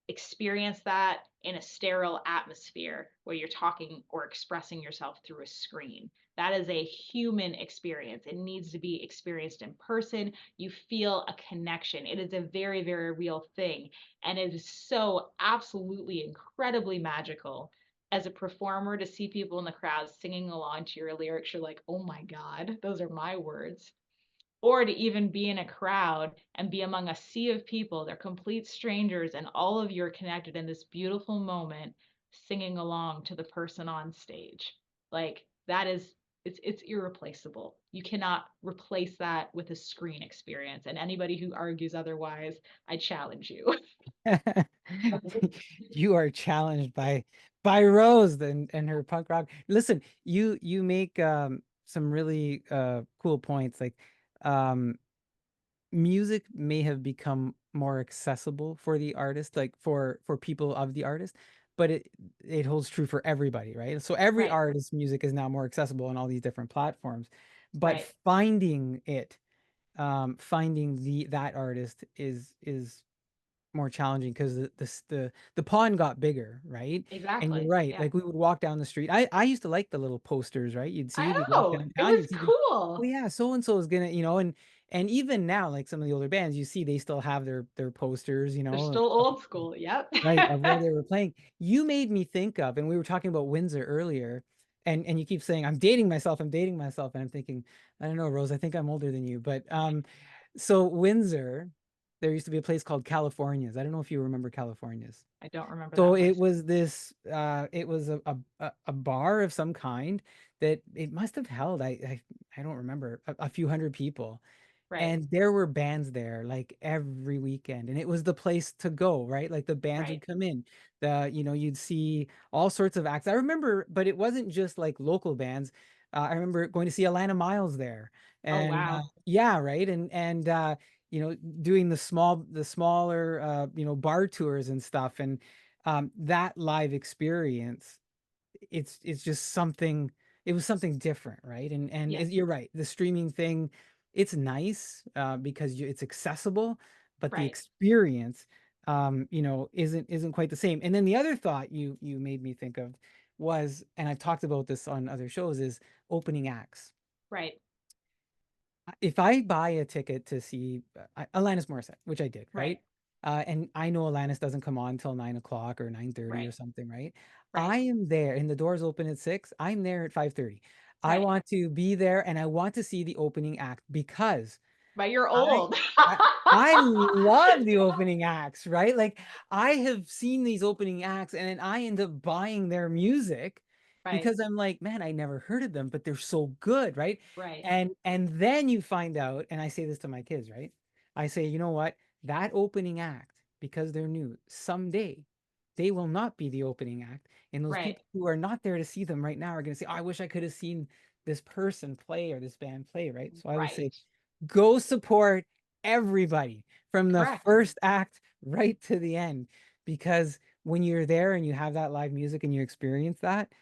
experience that in a sterile atmosphere where you're talking or expressing yourself through a screen. That is a human experience. It needs to be experienced in person. You feel a connection. It is a very, very real thing. And it is so absolutely incredibly magical as a performer to see people in the crowd singing along to your lyrics. You're like, oh my God, those are my words. Or to even be in a crowd and be among a sea of people, they're complete strangers, and all of you are connected in this beautiful moment, singing along to the person on stage. Like that is, it's irreplaceable. You cannot replace that with a screen experience. And anybody who argues otherwise, I challenge you. You are challenged by Rose and her punk rock. Listen, you make some really cool points. Like um music may have become more accessible for the artist, like for people of the artist, but it holds true for everybody, right? So every Right, artist's music is now more accessible on all these different platforms, but right. finding that artist is more challenging because the pond got bigger, right? And you're Exactly. right. Yeah. Like we would walk down the street. I used to like the little posters, right? You'd see, I we'd walk know. It downtown, was you'd see oh cool. yeah, so and so is gonna, and even now, like some of the older bands, you see they still have their posters, They're still old school. Yep. right, of where they were playing. You made me think of, and we were talking about Windsor earlier, and you keep saying I'm dating myself, and I'm thinking, I don't know, Rose, I think I'm older than you, but so Windsor, there used to be a place called California's. I don't know if you remember California's. I don't remember So that it place. was this it was a bar of some kind that it must have held, I don't remember, a few hundred people, Right. and there were bands there like every weekend, and it was the place to go, right? Like the bands would Right. come in, you'd see all sorts of acts. I remember, but it wasn't just like local bands. I remember going to see Alana Miles there, Oh, and wow. yeah, right, and doing the smaller bar tours and stuff, and that live experience, it's just something, it was something different, right? And Yes. you're right, the streaming thing, it's nice because it's accessible, but the Right. experience isn't quite the same. And then the other thought you made me think of was, and I've talked about this on other shows, is opening acts. Right. If I buy a ticket to see Alanis Morissette, which I did, Right. right? And I know Alanis doesn't come on till 9 o'clock or 9:30 or Right. something, right? Right. I am there, and the doors open at 6. I'm there at 5:30. I Right. want to be there, and I want to see the opening act because But you're I old. I I love the opening acts, right? Like I have seen these opening acts and then I end up buying their music Right. because I'm like, man, I never heard of them, but they're so good, right? Right. And then you find out, and I say this to my kids, right? I say, you know what? That opening act, because they're new, someday they will not be the opening act. And those Right. people who are not there to see them right now are going to say, oh, I wish I could have seen this person play or this band play, right? So I would say, Right. go support everybody from the Correct. first act right to the end because when you're there and you have that live music and you experience that,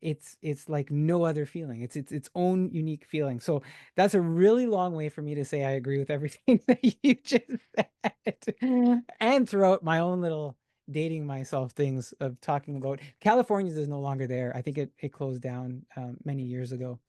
it's like no other feeling. It's its own unique feeling. So that's a really long way for me to say I agree with everything that you just said. And throughout my own little dating myself things of talking about California's is no longer there. I think it closed down many years ago,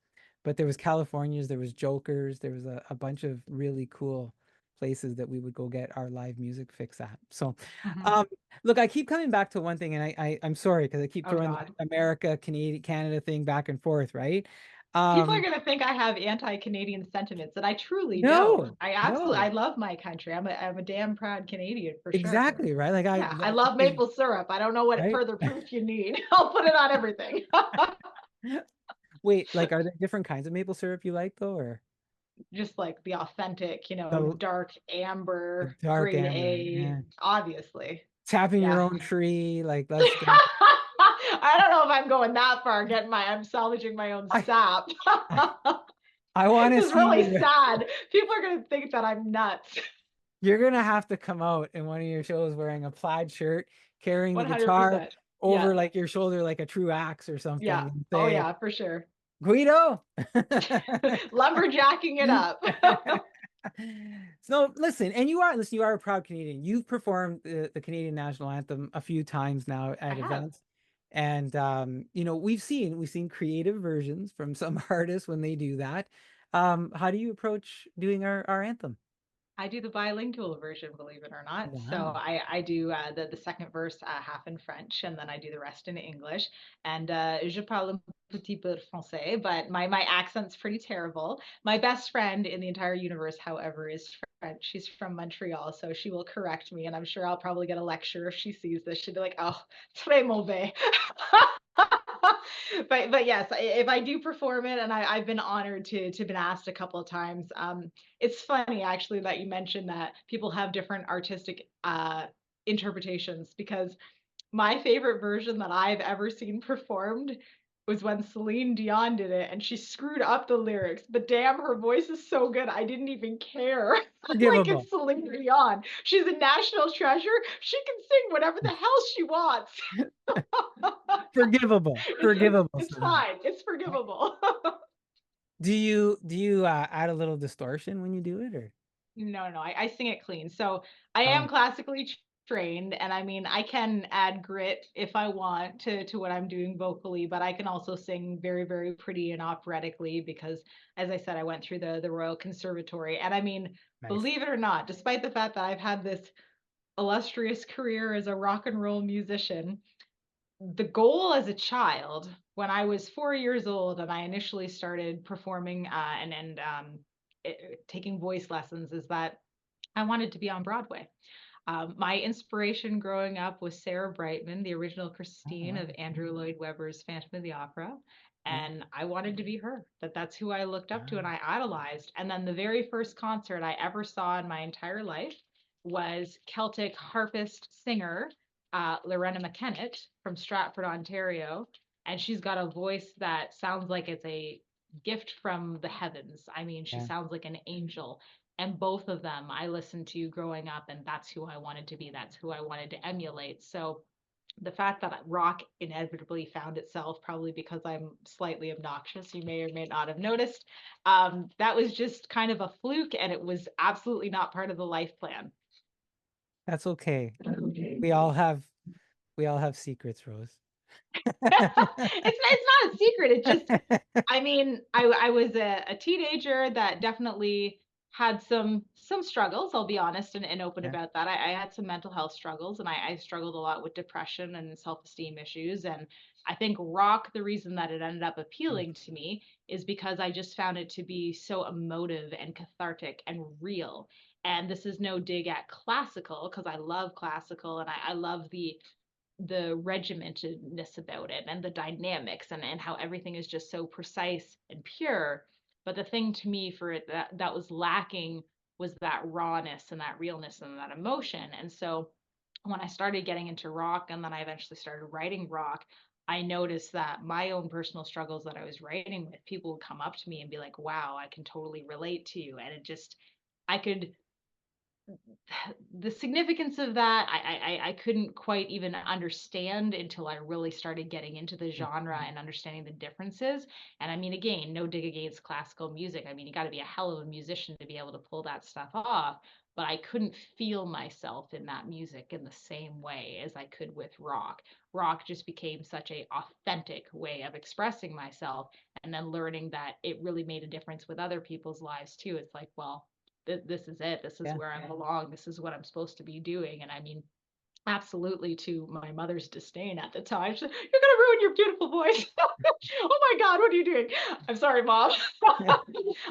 but there was California's, there was Joker's, there was a bunch of really cool places that we would go get our live music fix at. So, Mhm. um, look, I keep coming back to one thing, and I'm sorry because I keep Oh throwing the God. America, Canada, Canada thing back and forth, right? People are Um, gonna think I have anti-Canadian sentiments, and I truly don't. no, I no, love my country. I'm a damn proud Canadian for sure. exactly, right? Like Yeah, I love maple syrup. I don't know what right? further proof you need. I'll put it on everything. Wait, like, are there different kinds of maple syrup you like though, or Just like the authentic, the dark the amber, dark grade amber? A, Yeah, obviously. tapping your Yeah. own tree, like let's get. I don't know if I'm going that far, I'm salvaging my own I sap. I want to This is see really you. sad. People are gonna think that I'm nuts. You're gonna have to come out in one of your shows wearing a plaid shirt, carrying the guitar 100%. over Yeah. like your shoulder like a true axe or Yeah. something and Oh say, yeah, for sure. Guido. Lumberjacking it up. So listen, and you are a proud Canadian. You've performed the Canadian national anthem a few times now I at have. events. And we've seen creative versions from some artists when they do that. How do you approach doing our anthem? I do the bilingual version, believe it or not. So Wow. I do the second verse half in French, and then I do the rest in English. And je parle un petit peu français, but my accent's pretty terrible. My best friend in the entire universe, however, is French. She's from Montreal, so she will correct me, and I'm sure I'll probably get a lecture if she sees this. She'll be like, "Oh, très mauvais." But yes, if I do perform it, and I've been honored to been asked a couple of times. It's funny actually that you mentioned that people have different artistic interpretations because my favorite version that I've ever seen performed was when Celine Dion did it and she screwed up the lyrics, but damn, her voice is so good. I didn't even care. Like Forgivable. it's Celine Dion. She's a national treasure. She can sing whatever the hell she wants. Forgivable. Forgivable It's somehow. fine. It's forgivable. Do you add a little distortion when you do it or? No, no, I sing it clean. So I am Oh, classically trained, and I mean, I can add grit if I want to what I'm doing vocally, but I can also sing very, very pretty and operatically because, as I said, I went through the Royal Conservatory. And I mean, nice. believe it or not, despite the fact that I've had this illustrious career as a rock and roll musician, the goal as a child, when I was 4 years old and I initially started performing taking voice lessons, is that I wanted to be on Broadway. My inspiration growing up was Sarah Brightman, the original Oh, Christine wow. of Andrew Lloyd Webber's Phantom of the Opera. Yeah. And I wanted to be her. That's who I looked up to and Wow. I idolized. And then the very first concert I ever saw in my entire life was Celtic harpist singer Lorena McKennett from Stratford, Ontario. And she's got a voice that sounds like it's a gift from the heavens. I mean, she Yeah. sounds like an angel, and both of them I listened to growing up, and that's who I wanted to be. That's who I wanted to emulate. So the fact that rock inevitably found itself, probably because I'm slightly obnoxious, you may or may not have noticed, that was just kind of a fluke, and it was absolutely not part of the life plan. That's okay. We all have we all have secrets, Rose. It's not a secret. It's just, I mean, I was a teenager that definitely had some struggles. I'll be honest and open Yeah. about that. I had some mental health struggles, and I struggled a lot with depression and self-esteem issues. And I think rock, the reason that it ended up Mm. appealing to me is because I just found it to be so emotive and cathartic and real. And this is no dig at classical, because I love classical and I love the regimentedness about it and the dynamics and how everything is just so precise and pure. But the thing to me for it that was lacking was that rawness and that realness and that emotion. And so when I started getting into rock and then I eventually started writing rock, I noticed that my own personal struggles that I was writing with, people would come up to me and be like, wow, I can totally relate to you. And it just, I could the significance of that I couldn't quite even understand until I really started getting into the genre and understanding the differences. And I mean, again, no dig against classical music. I mean, you got to be a hell of a musician to be able to pull that stuff off. But I couldn't feel myself in that music in the same way as I could with rock. Rock just became such a authentic way of expressing myself, and then learning that it really made a difference with other people's lives too. It's like, well, this is it. This is Yeah. where I belong. This is what I'm supposed to be doing. And I mean, absolutely to my mother's disdain at the time. She's like, you're gonna ruin your beautiful voice. Oh my God, what are you doing? I'm sorry, mom. Yeah.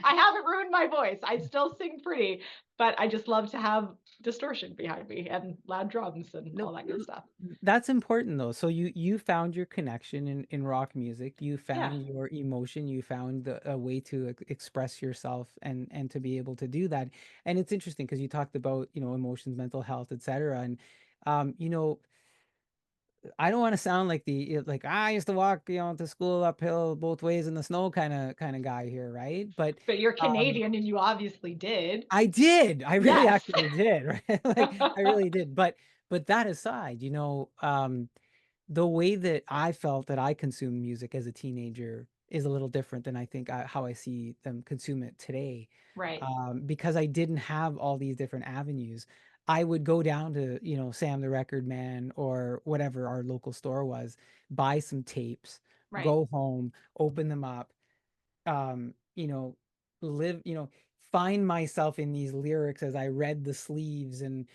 I haven't ruined my voice. I still sing pretty, but I just love to have distortion behind me and loud drums and No, all that good stuff. that's important though. So you found your connection in rock music. You Yeah, found your emotion. You found a way to express yourself and to be able to do that. And it's interesting because you talked about, emotions, mental health, etc. And um, you know, I don't want to sound like like I used to walk, to school uphill both ways in the snow kind of guy here, right? But but you're um Canadian and you obviously did. I did. I really Yes. actually did, right? Like I really did. But that aside, the way that I felt that I consumed music as a teenager is a little different than I think how I see them consume it today. Right, Because I didn't have all these different avenues. I would go down to, Sam the Record Man or whatever our local store was, buy some tapes, right. go home, open them up, you know, live, find myself in these lyrics as I read the sleeves and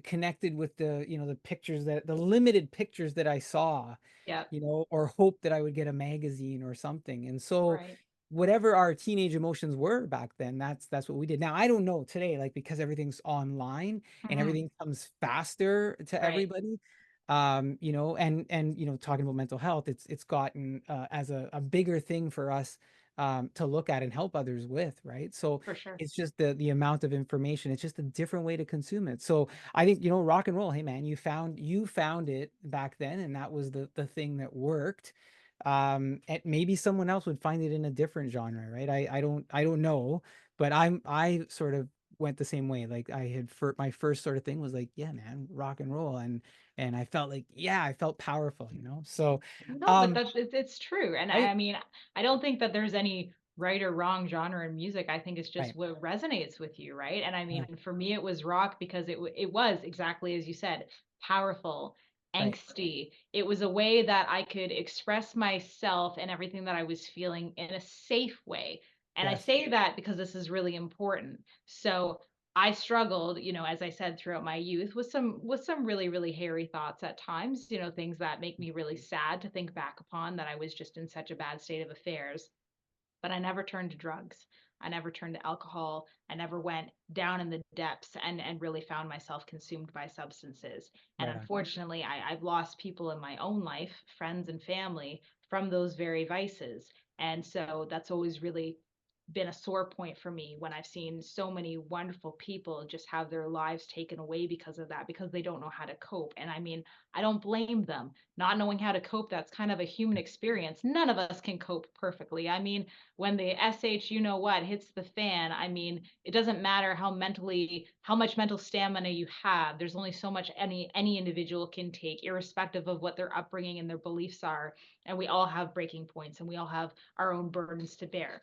connected with the pictures the limited pictures that I saw, Yep. or hope that I would get a magazine or something. And so Right. whatever our teenage emotions were back then, that's what we did. Now, I don't know today, like because everything's online and Hmm. everything comes faster to Right. everybody. And talking about mental health, it's gotten as a bigger thing for us to look at and help others with, right? So For sure. it's just the amount of information. It's just a different way to consume it. So I think, rock and roll, hey man, you found it back then, and that was the thing that worked. And maybe someone else would find it in a different genre, right? I don't know, but I sort of went the same way. Like my first sort of thing was like, yeah, man, rock and roll, and I felt like, yeah, I felt powerful. So No, but um it's true. And I I mean, I don't think that there's any right or wrong genre in music. I think it's just right, what resonates with you, right? And I yeah, mean, for me, it was rock because it was exactly as you said, powerful, right, angsty. It was a way that I could express myself and everything that I was feeling in a safe way. And I yes, say that because this is really important. So I struggled, as I said, throughout my youth with some really, really hairy thoughts at times, things that make me really sad to think back upon that I was just in such a bad state of affairs. But I never turned to drugs. I never turned to alcohol. I never went down in the depths and really found myself consumed by substances. And right on, unfortunately, I've lost people in my own life, friends and family, from those very vices. And so that's always really been a sore point for me when I've seen so many wonderful people just have their lives taken away because of that, because they don't know how to cope. And I mean, I don't blame them. Not knowing how to cope, that's kind of a human experience. None of us can cope perfectly. I mean, when the you know what hits the fan, I mean, it doesn't matter how much mental stamina you have. There's only so much any individual can take, irrespective of what their upbringing and their beliefs are. And we all have breaking points and we all have our own burdens to bear.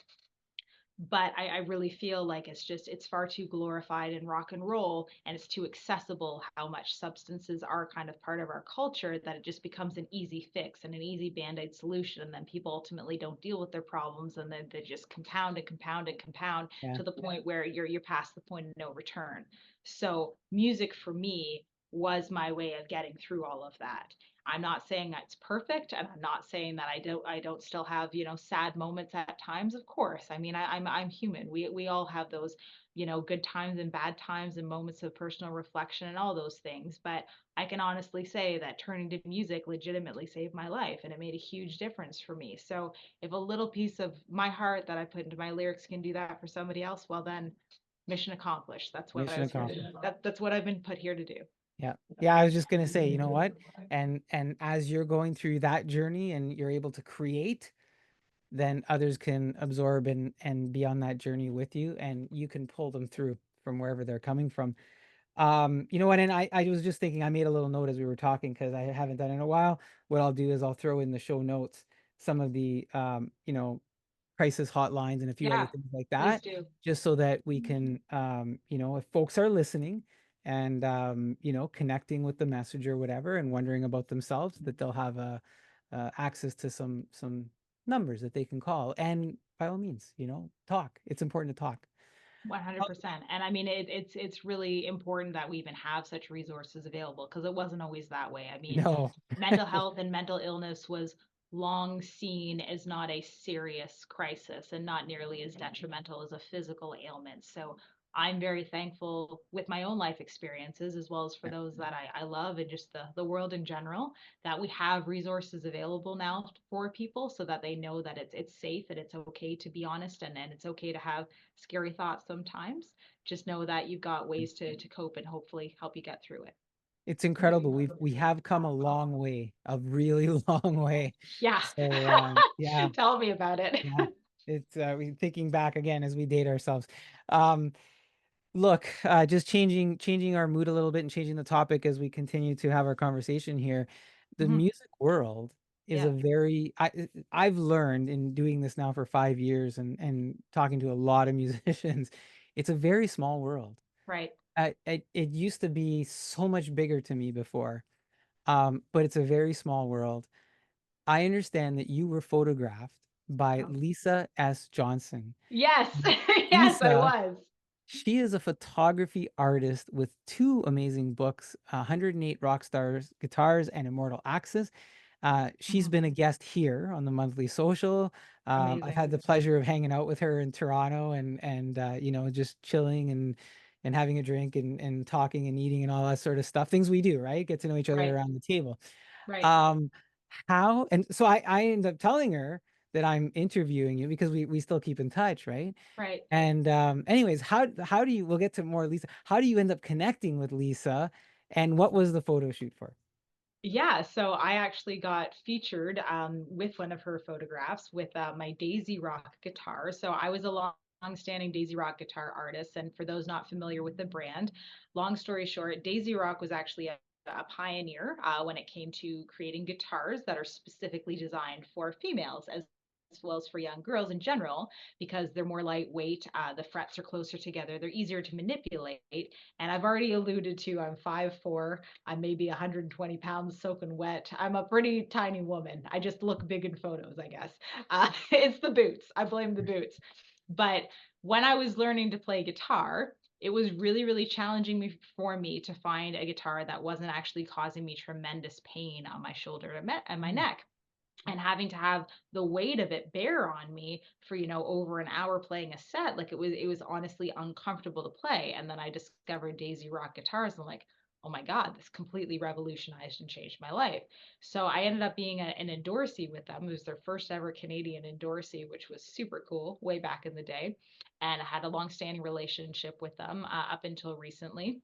but I really feel like it's far too glorified in rock and roll, and it's too accessible how much substances are kind of part of our culture, that it just becomes an easy fix and an easy band-aid solution, and then people ultimately don't deal with their problems, and then they just compound and compound and compound Yeah. to the point where you're past the point of no return. So music for me was my way of getting through all of that. I'm not saying that's perfect, and I'm not saying that I don't still have, sad moments at times. Of course. I mean, I'm human. We all have those, good times and bad times and moments of personal reflection and all those things. But I can honestly say that turning to music legitimately saved my life, and it made a huge difference for me. So if a little piece of my heart that I put into my lyrics can do that for somebody else, well then mission accomplished. That's what I Mission was here to accomplished. that's what I've been put here to do. Yeah. Yeah, I was just gonna say, you know what? And as you're going through that journey and you're able to create, then others can absorb and be on that journey with you, and you can pull them through from wherever they're coming from. You know what? And I was just thinking, I made a little note as we were talking because I haven't done it in a while. What I'll do is I'll throw in the show notes some of the crisis hotlines and a few other Yeah, things like please that, do. just so that we can, if folks are listening and, connecting with the message or whatever and wondering about themselves, that they'll have access to some numbers that they can call. And by all means, talk. It's important to talk. Oh, 100%. And I mean, it's really important that we even have such resources available, because it wasn't always that way. I mean, no. mental health and mental illness was long seen as not a serious crisis and not nearly as detrimental as a physical ailment. So I'm very thankful with my own life experiences, as well as for those that I love, and just the world in general, that we have resources available now for people, so that they know that it's safe and it's okay to be honest, and it's okay to have scary thoughts sometimes. Just know that you've got ways to cope and hopefully help you get through it. It's incredible. We have come a long way, a really long way. Yeah. So yeah, Tell me about it. yeah. It's we thinking back again as we date ourselves. Um, Look, just changing our mood a little bit and changing the topic as we continue to have our conversation here. The Mhm. music world is Yeah, a very I've learned in doing this now for 5 years and talking to a lot of musicians, it's a very small world. right. It used to be so much bigger to me before, but it's a very small world. I understand that you were photographed by Oh. Lisa S. Johnson. Yes. Yes, I Lisa, was. she is a photography artist with two amazing books, 108 Rock Stars Guitars and Immortal Axes. She's Mhm. been a guest here on the Monthly Social. I've Amazing. had the pleasure of hanging out with her in Toronto and just chilling and having a drink and talking and eating and all that sort of stuff. Things we do, right? Get to know each other Right. around the table. Right. Um, how and so I end up telling her that I'm interviewing you because we still keep in touch, right? Right. And anyways, how do you we'll get to more Lisa. How do you end up connecting with Lisa and what was the photo shoot for? Yeah, so I actually got featured with one of her photographs with my Daisy Rock guitar. So I was a long-standing Daisy Rock guitar artist, and for those not familiar with the brand, long story short, Daisy Rock was actually a pioneer when it came to creating guitars that are specifically designed for females, as well as for young girls in general, because they're more lightweight. The frets are closer together. They're easier to manipulate. And I've already alluded to I'm 5'4". I'm maybe 120 pounds soaking wet. I'm a pretty tiny woman. I just look big in photos, I guess. It's the boots. I blame the boots. But when I was learning to play guitar, it was really, really challenging for me to find a guitar that wasn't actually causing me tremendous pain on my shoulder and my Mm. neck, and having to have the weight of it bear on me for over an hour playing a set. Like it was honestly uncomfortable to play. And then I discovered Daisy Rock guitars, and I'm like, oh my god, this completely revolutionized and changed my life. So I ended up being an endorsee with them. It was their first ever Canadian endorsee, which was super cool way back in the day, and I had a long-standing relationship with them up until recently.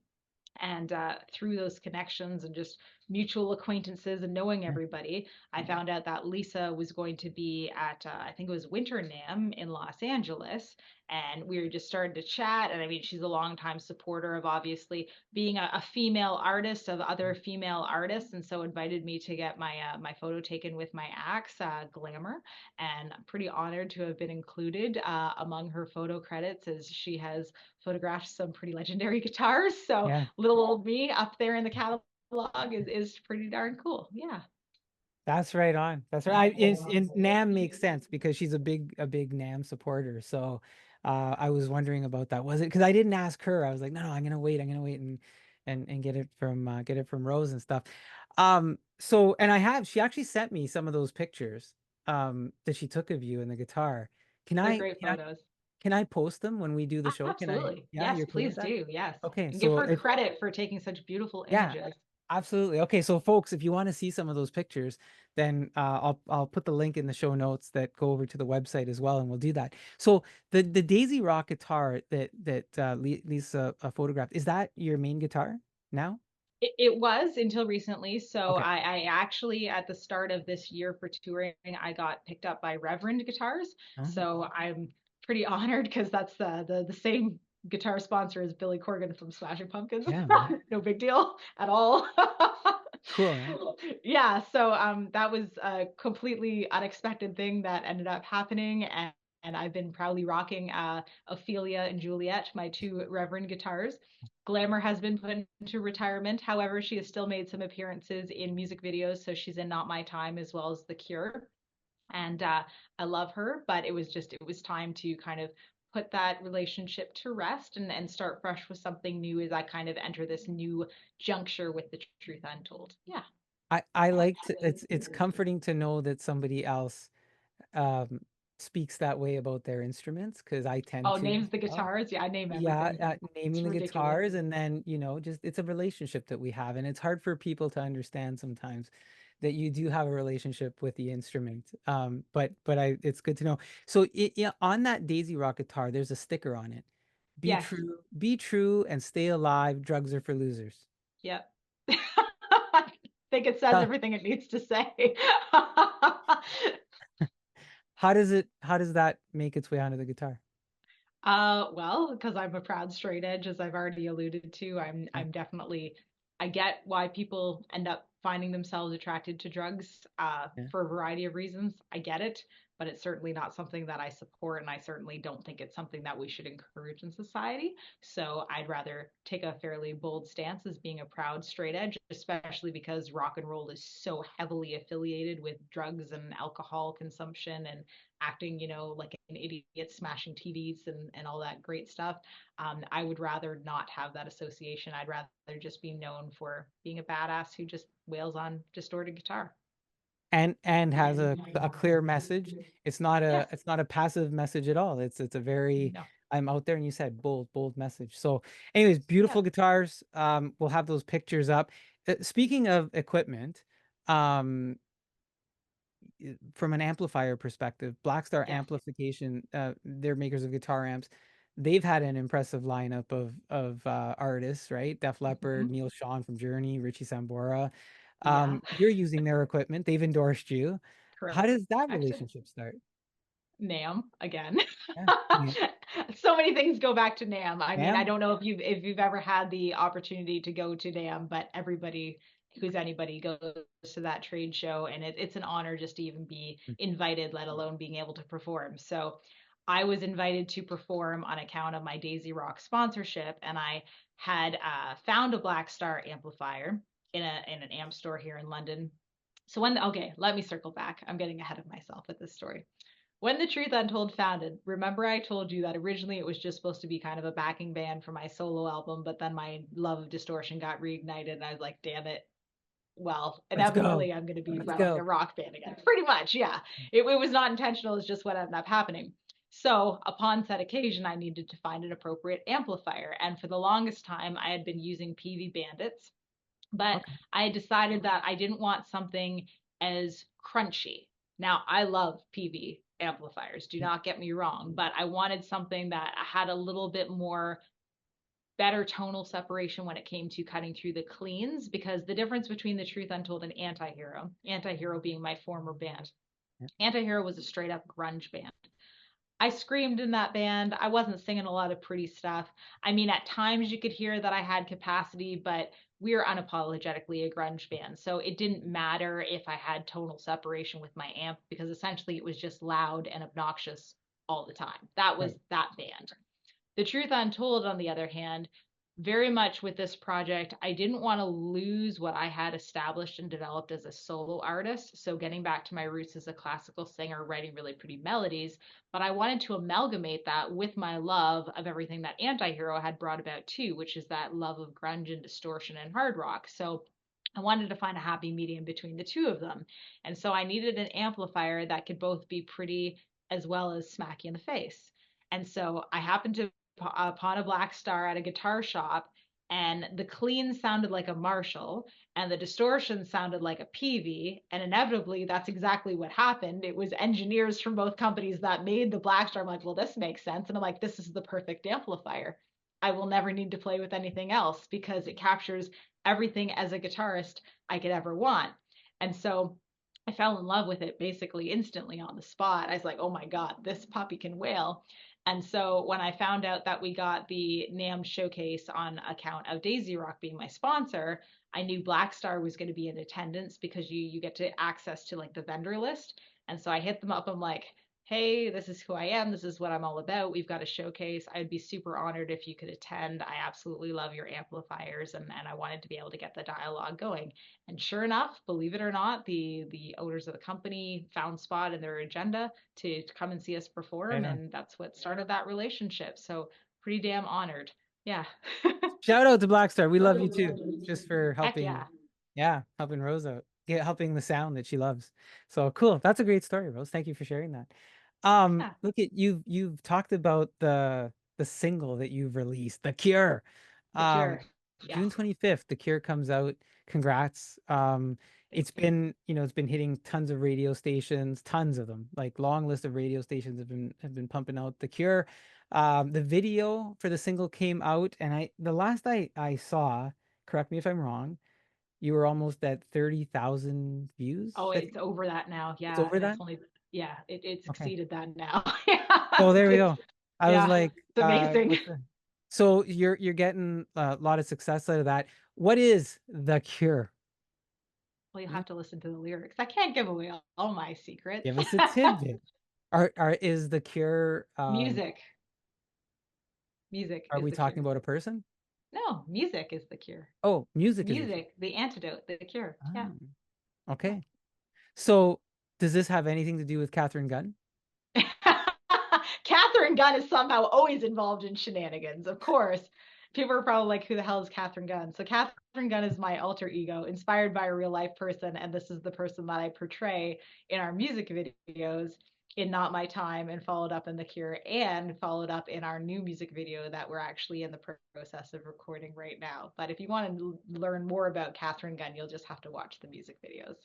And through those connections and just mutual acquaintances and knowing Yeah. everybody, I found out that Lisa was going to be at, I think it was Winter NAMM in Los Angeles. And we were just starting to chat. And I mean, she's a longtime supporter of obviously being a female artist of other female artists. And so invited me to get my photo taken with my axe, Glamour. And I'm pretty honored to have been included among her photo credits, as she has photographed some pretty legendary guitars. So Yeah. little old me up there in the catalog is pretty darn cool. Yeah. That's right on. That's right. And Nam makes sense because she's a big Nam supporter. So I was wondering about that. Was it because I didn't ask her? I was like, no, I'm gonna wait. I'm gonna wait and get it from Rose and stuff. So and she actually sent me some of those pictures that she took of you and the guitar. Can They're I great can I photos. can I post them when we do the show? Can I? Absolutely. Yeah, Yes, you're cool with please that? do. Yes. Okay, And give so her if credit for taking such beautiful yeah, images. absolutely. Okay, so folks, if you want to see some of those pictures, then I'll put the link in the show notes that go over to the website as well, and we'll do that. So the Daisy Rock guitar that Lisa photographed, is that your main guitar now? It was until recently. So Okay. I actually, at the start of this year for touring, I got picked up by Reverend Guitars. Oh, So I'm pretty honored because that's the same guitar sponsor as Billy Corgan from Smashing Pumpkins. yeah, man. No big deal at all. Cool, man. Yeah, so that was a completely unexpected thing that ended up happening, and I've been proudly rocking Ophelia and Juliet, my two Reverend guitars. Glamour has been put into retirement. However, she has still made some appearances in music videos, so she's in Not My Time as well as The Cure. And I love her, but it was time to kind of put that relationship to rest and start fresh with something new as I kind of enter this new juncture with the Truth Untold. Yeah. I like to it's comforting to know that somebody else um speaks that way about their instruments because I tend Oh, to as names the well. guitars. Yeah, I name Yeah, everything. naming It's the ridiculous. guitars and then, just it's a relationship that we have, and it's hard for people to understand sometimes that you do have a relationship with the instrument. But it's good to know. So yeah, on that Daisy Rock guitar, there's a sticker on it. Yes. Be true, and stay alive. Drugs are for losers. Yep. I think it says Uh, everything it needs to say. how does that make its way onto the guitar? Well, because I'm a proud straight edge, as I've already alluded to, Yeah, I'm definitely I get why people end up finding themselves attracted to drugs yeah. for a variety of reasons. I get it, but it's certainly not something that I support, and I certainly don't think it's something that we should encourage in society. So I'd rather take a fairly bold stance as being a proud straight edge, especially because rock and roll is so heavily affiliated with drugs and alcohol consumption and acting, like an idiot, smashing TVs and all that great stuff. I would rather not have that association. I'd rather just be known for being a badass who just wails on distorted guitar. And has a clear message. Yes. It's not a passive message at all. It's a very No. I'm out there, and you said bold message. So anyways, Yeah. beautiful guitars. We'll have those pictures up. Speaking of equipment, um from an amplifier perspective, Blackstar Yes. Amplification, they're makers of guitar amps. They've had an impressive lineup of artists, right? Def Hmm. Leppard, Neil Sean from Journey, Richie Sambora. Yeah. You're using their equipment. They've endorsed you. How Correct. does that relationship start? NAMM again. Yeah. Yeah. So many things go back to NAMM. I mean, I Ma'am? don't know if you've ever had the opportunity to go to NAMM, but everybody who's anybody goes to that trade show, and it's an honor just to even be invited, let alone being able to perform. So I was invited to perform on account of my Daisy Rock sponsorship, and I had found a Black Star amplifier in an amp store here in London. So okay, let me circle back. I'm getting ahead of myself with this story. When the Truth Untold founded, remember I told you that originally it was just supposed to be kind of a backing band for my solo album, but then my love of distortion got reignited and I was like, damn it. Well, Let's go. inevitably I'm going to be Let's like go. a rock band again. Pretty much, yeah. It was not intentional, it's just what ended up happening. So, upon said occasion, I needed to find an appropriate amplifier. And for the longest time, I had been using PV Bandits, but Okay. I had decided that I didn't want something as crunchy. Now, I love PV amplifiers, do Yeah. not get me wrong, but I wanted something that had a little bit more better tonal separation when it came to cutting through the cleans, because the difference between the Truth Untold and Anti-Hero being my former band, Yeah. Anti-Hero was a straight up grunge band. I screamed in that band. I wasn't singing a lot of pretty stuff. I mean, at times you could hear that I had capacity, but we were unapologetically a grunge band. So it didn't matter if I had tonal separation with my amp, because essentially it was just loud and obnoxious all the time. That was Right. that band. The Truth Untold, on the other hand, very much with this project, I didn't want to lose what I had established and developed as a solo artist. So, getting back to my roots as a classical singer, writing really pretty melodies, but I wanted to amalgamate that with my love of everything that Antihero had brought about too, which is that love of grunge and distortion and hard rock. So, I wanted to find a happy medium between the two of them. And so I needed an amplifier that could both be pretty as well as smack you in the face. And so I happened to upon a black star at a guitar shop, and the clean sounded like a Marshall and the distortion sounded like a PV, and inevitably that's exactly what happened. It was engineers from both companies that made the black star. I'm like, well, this makes sense, and I'm like, this is the perfect amplifier. I will never need to play with anything else because it captures everything as a guitarist I could ever want. And so I fell in love with it basically instantly on the spot. I was like, oh my God, this puppy can wail. And so when I found out that we got the NAMM showcase on account of Daisy Rock being my sponsor, I knew Black Star was going to be in attendance because you get to access to like the vendor list. And so I hit them up. I'm like, hey, this is who I am. This is what I'm all about. We've got a showcase. I'd be super honored if you could attend. I absolutely love your amplifiers, and I wanted to be able to get the dialogue going. And sure enough, believe it or not, the owners of the company found spot in their agenda to come and see us perform, Right on. and that's what started that relationship. So pretty damn honored. Yeah. Shout out to Blackstar. We love you too, just for Heck helping. yeah. Yeah, helping Rose out, helping the sound that she loves. So cool. That's a great story, Rose. Thank you for sharing that. Yeah. Look at you've talked about the single that you've released, The Cure. The Um, Cure. Yes. June 25th, The Cure comes out. Congrats. Thank It's you. been, it's been hitting tons of radio stations, tons of them. Like long list of radio stations have been pumping out The Cure. The video for the single came out, and the last I saw, correct me if I'm wrong, you were almost at 30,000 views, Oh, I it's think. over that now. It's Yeah. over And it's that? only, yeah, it's Okay. exceeded that now. Yeah. So there we go. I was Yeah. like, It's amazing. what's the so you're getting a lot of success out of that. What is The Cure? Well, you'll Hmm? have to listen to the lyrics. I can't give away all my secrets. Give us a tidbit. Is The Cure, Music. Music are is we the talking cure. about a person? No, music is the cure. Oh, music is The Cure. Music, the antidote, the cure. Yeah. Ah, Yeah. okay. So does this have anything to do with Kathryn Gunn? Kathryn Gunn is somehow always involved in shenanigans, of course. People are probably like, who the hell is Kathryn Gunn? So Kathryn Gunn is my alter ego, inspired by a real life person, and this is the person that I portray in our music videos in Not My Time, and followed up in The Cure, and followed up in our new music video that we're actually in the process of recording right now. But if you want to learn more about Kathryn Gunn, you'll just have to watch the music videos.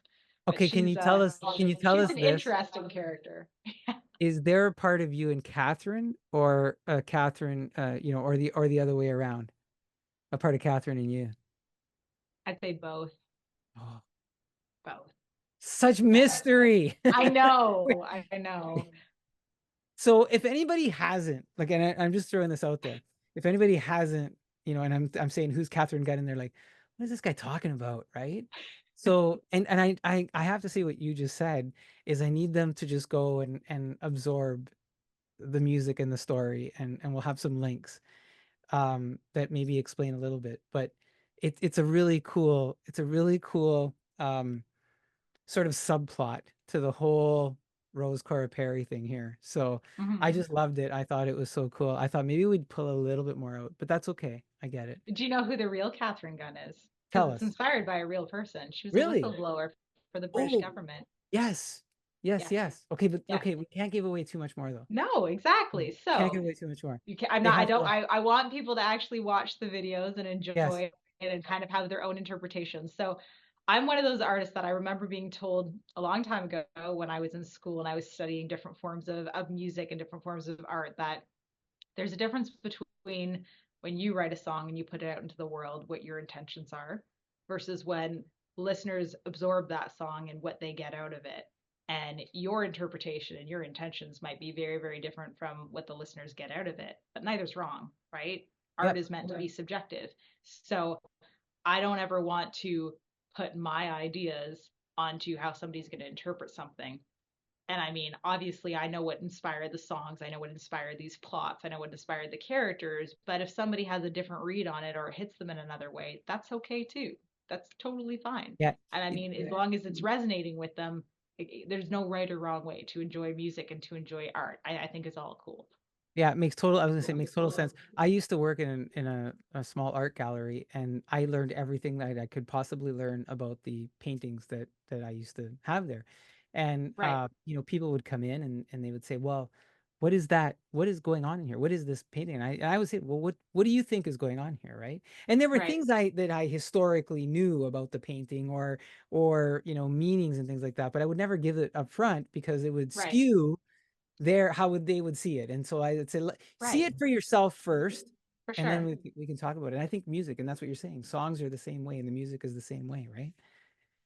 But Okay, can you tell she's us an this? interesting character. Is there a part of you in Catherine, or Catherine, or the other way around? A part of Catherine in you? I'd say both. Oh, Both. such Yeah. mystery. I know. I know. So if anybody hasn't, like, and I'm just throwing this out there, if anybody hasn't, and I'm saying who's Catherine Gunn, and they're like, what is this guy talking about, right? So and I have to say what you just said is I need them to just go and absorb the music and the story, and we'll have some links that maybe explain a little bit, but it's a really cool sort of subplot to the whole Rose Cora Perry thing here. So I Mhm. just loved it. I thought it was so cool. I thought maybe we'd pull a little bit more out, but that's okay. I get it. Do you know who the real Kathryn Gunn is? Because Tell it's us. inspired by a real person. She was a Really? whistleblower for the British Oh, government. yes. Yes, Yes. yes. Okay, but Yes. okay, we can't give away too much more though. No, Mm. exactly. Can't So give away too much more. you can, I'm They not, I have don't, to. I want people to actually watch the videos and Yes. enjoy it and kind of have their own interpretations. So I'm one of those artists that I remember being told a long time ago when I was in school and I was studying different forms of music and different forms of art, that there's a difference between when you write a song and you put it out into the world, what your intentions are, versus when listeners absorb that song and what they get out of it. And your interpretation and your intentions might be very, very different from what the listeners get out of it, but neither's wrong, right? Art Yep. is meant to be subjective. So I don't ever want to put my ideas onto how somebody's going to interpret something. And I mean, obviously, I know what inspired the songs, I know what inspired these plots, I know what inspired the characters. But if somebody has a different read on it or hits them in another way, that's okay too. That's totally fine. Yeah. And I mean, as long as it's resonating with them, there's no right or wrong way to enjoy music and to enjoy art. I think it's all cool. Yeah, it makes total. I was gonna say it makes total sense. I used to work in a small art gallery, and I learned everything that I could possibly learn about the paintings that I used to have there. And Right, people would come in and they would say, "Well, what is that? What is going on in here? What is this painting?" And I would say, "Well, what do you think is going on here, right?" And there were right, things I historically knew about the painting or meanings and things like that, but I would never give it up front because it would right, skew there how would they would see it. And so I would say see right, it for yourself first, for and then sure. we can talk about it. And I think music, and that's what you're saying, songs are the same way and the music is the same way, right?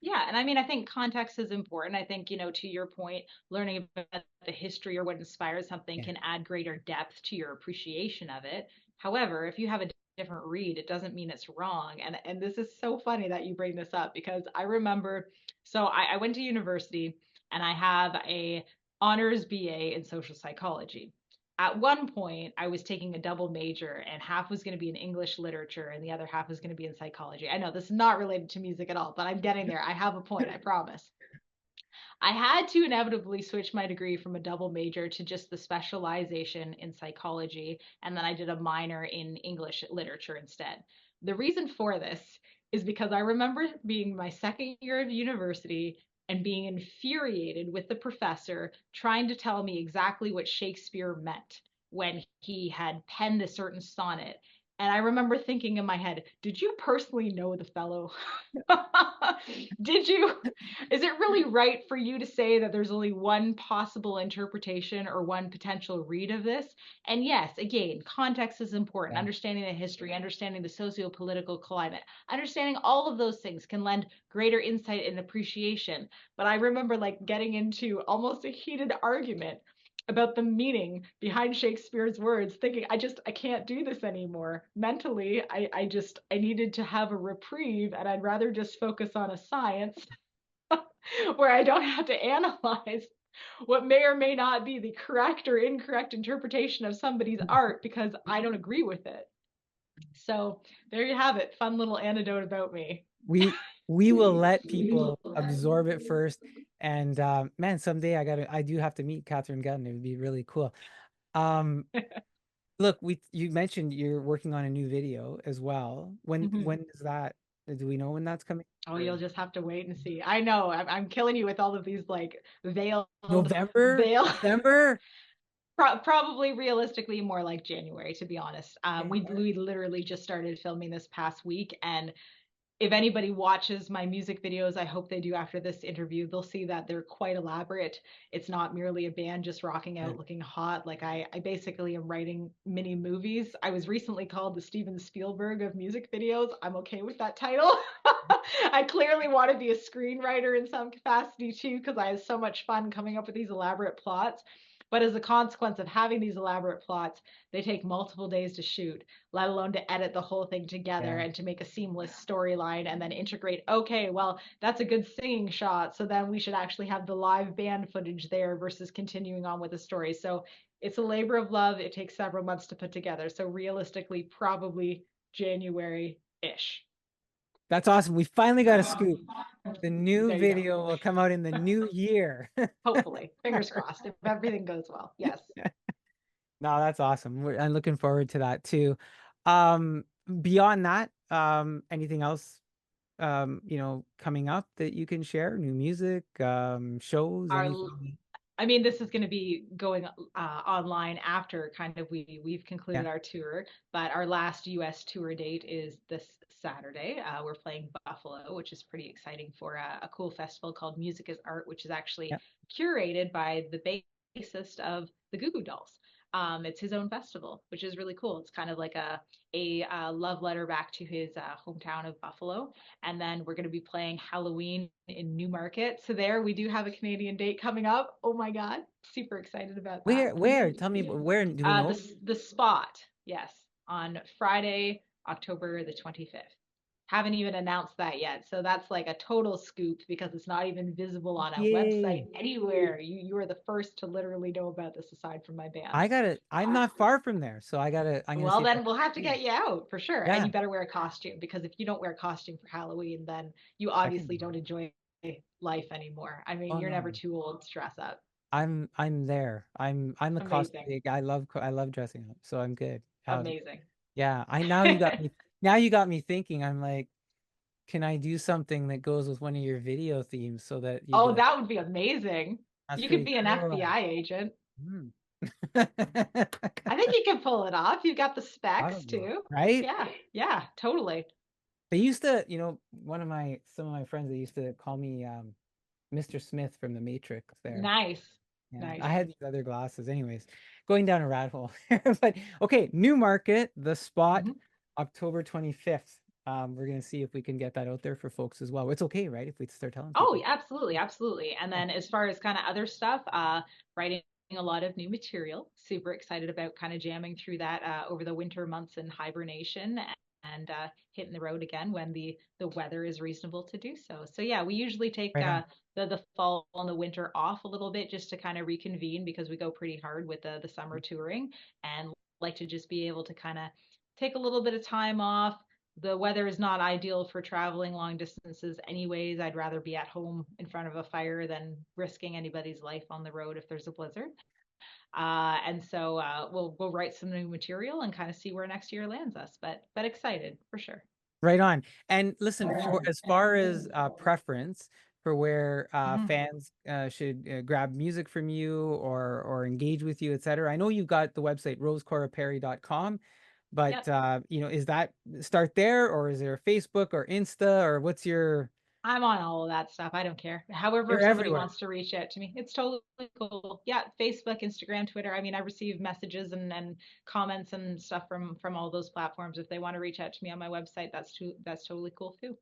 Yeah, and I mean, I think context is important. I think, to your point, learning about the history or what inspires something Yeah. can add greater depth to your appreciation of it. However, if you have a different read, it doesn't mean it's wrong. And this is so funny that you bring this up because I remember, so I went to university and I have a honors BA in social psychology. At one point, I was taking a double major, and half was going to be in English literature, and the other half was going to be in psychology. I know this is not related to music at all, but I'm getting there. I have a point, I promise. I had to inevitably switch my degree from a double major to just the specialization in psychology, and then I did a minor in English literature instead. The reason for this is because I remember being my second year of university and being infuriated with the professor trying to tell me exactly what Shakespeare meant when he had penned a certain sonnet. And I remember thinking in my head, did you personally know the fellow? Did you? Is it really right for you to say that there's only one possible interpretation or one potential read of this? And yes, again, context is important. Yeah. Understanding the history, understanding the socio-political climate, understanding all of those things can lend greater insight and appreciation. But I remember like getting into almost a heated argument about the meaning behind Shakespeare's words, thinking I can't do this anymore. Mentally, I needed to have a reprieve and I'd rather just focus on a science where I don't have to analyze what may or may not be the correct or incorrect interpretation of somebody's art because I don't agree with it. So there you have it. Fun little anecdote about me. We will let people absorb it first. And man, someday I do have to meet Kathryn Gunn. It would be really cool. Um, look, you mentioned you're working on a new video as well. When is that? Do we know when that's coming? Oh, you'll just have to wait and see. I know I'm killing you with all of these like veiled November? veil. December? Probably realistically more like January, to be honest. Okay. We literally just started filming this past week, and if anybody watches my music videos, I hope they do after this interview, they'll see that they're quite elaborate. It's not merely a band just rocking Yeah. out looking hot. Like I basically am writing mini movies. I was recently called the Steven Spielberg of music videos. I'm okay with that title. I clearly want to be a screenwriter in some capacity too, because I have so much fun coming up with these elaborate plots. But as a consequence of having these elaborate plots, they take multiple days to shoot, let alone to edit the whole thing together Yeah. and to make a seamless storyline and then integrate, okay, well, that's a good singing shot. So then we should actually have the live band footage there versus continuing on with the story. So it's a labor of love. It takes several months to put together. So realistically, probably January ish. That's awesome. We finally got a scoop. The new There you go. video will come out in the new year. Hopefully, fingers crossed, if everything goes well. Yes. No, that's awesome. I'm looking forward to that too. Um, Beyond that, anything else, coming up that you can share? New music, shows, Our anything? I mean, this is going to be going online after kind of we've Yeah, concluded our tour, but our last U.S. tour date is this Saturday. We're playing Buffalo, which is pretty exciting for a cool festival called Music is Art, which is actually yeah. curated by the bassist of the Goo Goo Dolls. It's his own festival, which is really cool. It's kind of like a love letter back to his hometown of Buffalo. And then we're going to be playing Halloween in Newmarket. So there we do have a Canadian date coming up. Oh my God, super excited about that. Where? Tell me where. Do we know? The spot, yes, on Friday, October the 25th. Haven't even announced that yet. So that's like a total scoop because it's not even visible on a website Yay! anywhere. You are the first to literally know about this aside from my band. I gotta. I'm not far from there, so I gotta. I'm gonna Well, see if I then we'll have to can. get you out for sure. And Yeah, you better wear a costume because if you don't wear a costume for Halloween, then you I can. obviously don't enjoy life anymore. I mean, Oh you're never no, too old to dress up. I'm there. I'm a Amazing. cosplay guy. I love dressing up, so I'm good. Amazing. Yeah. I Now you got me. Now you got me thinking. I'm like, can I do something that goes with one of your video themes so that you'd be Oh, like, that would be amazing. that's You could pretty be an cool. FBI agent. Hmm. I think you can pull it off. You've got the specs Probably. too. Right? Yeah, yeah, totally. They used to, some of my friends, they used to call me Mr. Smith from the Matrix there. Nice. Yeah, Nice. I had these other glasses. Anyways, going down a rat hole. But okay, Newmarket, the spot, Mhm. October 25th. We're gonna see if we can get that out there for folks as well. It's okay, right? If we start telling Oh, people. yeah, absolutely, absolutely. And Yeah. then as far as kind of other stuff, writing a lot of new material. Super excited about kind of jamming through that over the winter months in hibernation and hitting the road again when the weather is reasonable to do so. So yeah, we usually take Right on. the fall and the winter off a little bit just to kind of reconvene because we go pretty hard with the summer touring and like to just be able to kind of take a little bit of time off. The weather is not ideal for traveling long distances anyways. I'd rather be at home in front of a fire than risking anybody's life on the road if there's a blizzard. And so we'll write some new material and kind of see where next year lands us. But excited for sure. Right on. And listen, for as far as preference for where Mhm. fans should grab music from you or engage with you, etc. I know you've got the website rosecoraperry.com, but Yep. is that start there, or is there Facebook or Insta, or what's your I'm on all of that stuff. I don't care. However, you're somebody everywhere. wants to reach out to me, it's totally cool. Yeah, Facebook, Instagram, Twitter. I mean, I receive messages and comments and stuff from all those platforms. If they want to reach out to me on my website, that's totally cool too.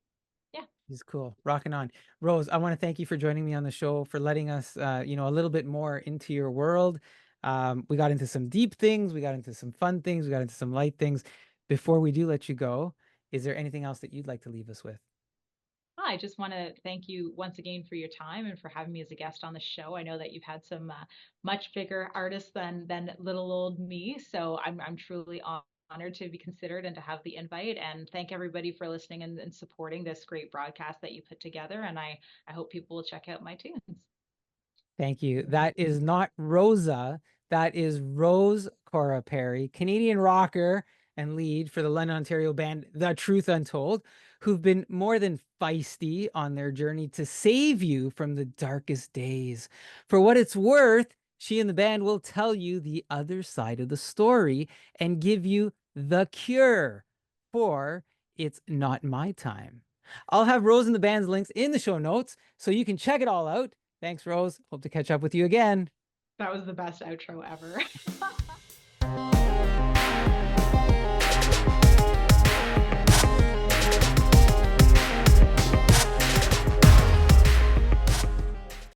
Yeah. He's cool. Rocking on. Rose, I want to thank you for joining me on the show, for letting us, a little bit more into your world. We got into some deep things. We got into some fun things. We got into some light things. Before we do let you go, is there anything else that you'd like to leave us with? I just want to thank you once again for your time and for having me as a guest on the show. I know that you've had some much bigger artists than little old me, so I'm truly honored to be considered and to have the invite. And thank everybody for listening and supporting this great broadcast that you put together. And I hope people will check out my tunes. Thank you. That is not Rosa. That is Rose Cora Perry, Canadian rocker and lead for the London, Ontario band The Truth Untold, who've been more than feisty on their journey to save you from the darkest days. For what it's worth, she and the band will tell you the other side of the story and give you the cure for It's Not My Time. I'll have Rose and the band's links in the show notes so you can check it all out. Thanks, Rose. Hope to catch up with you again. That was the best outro ever.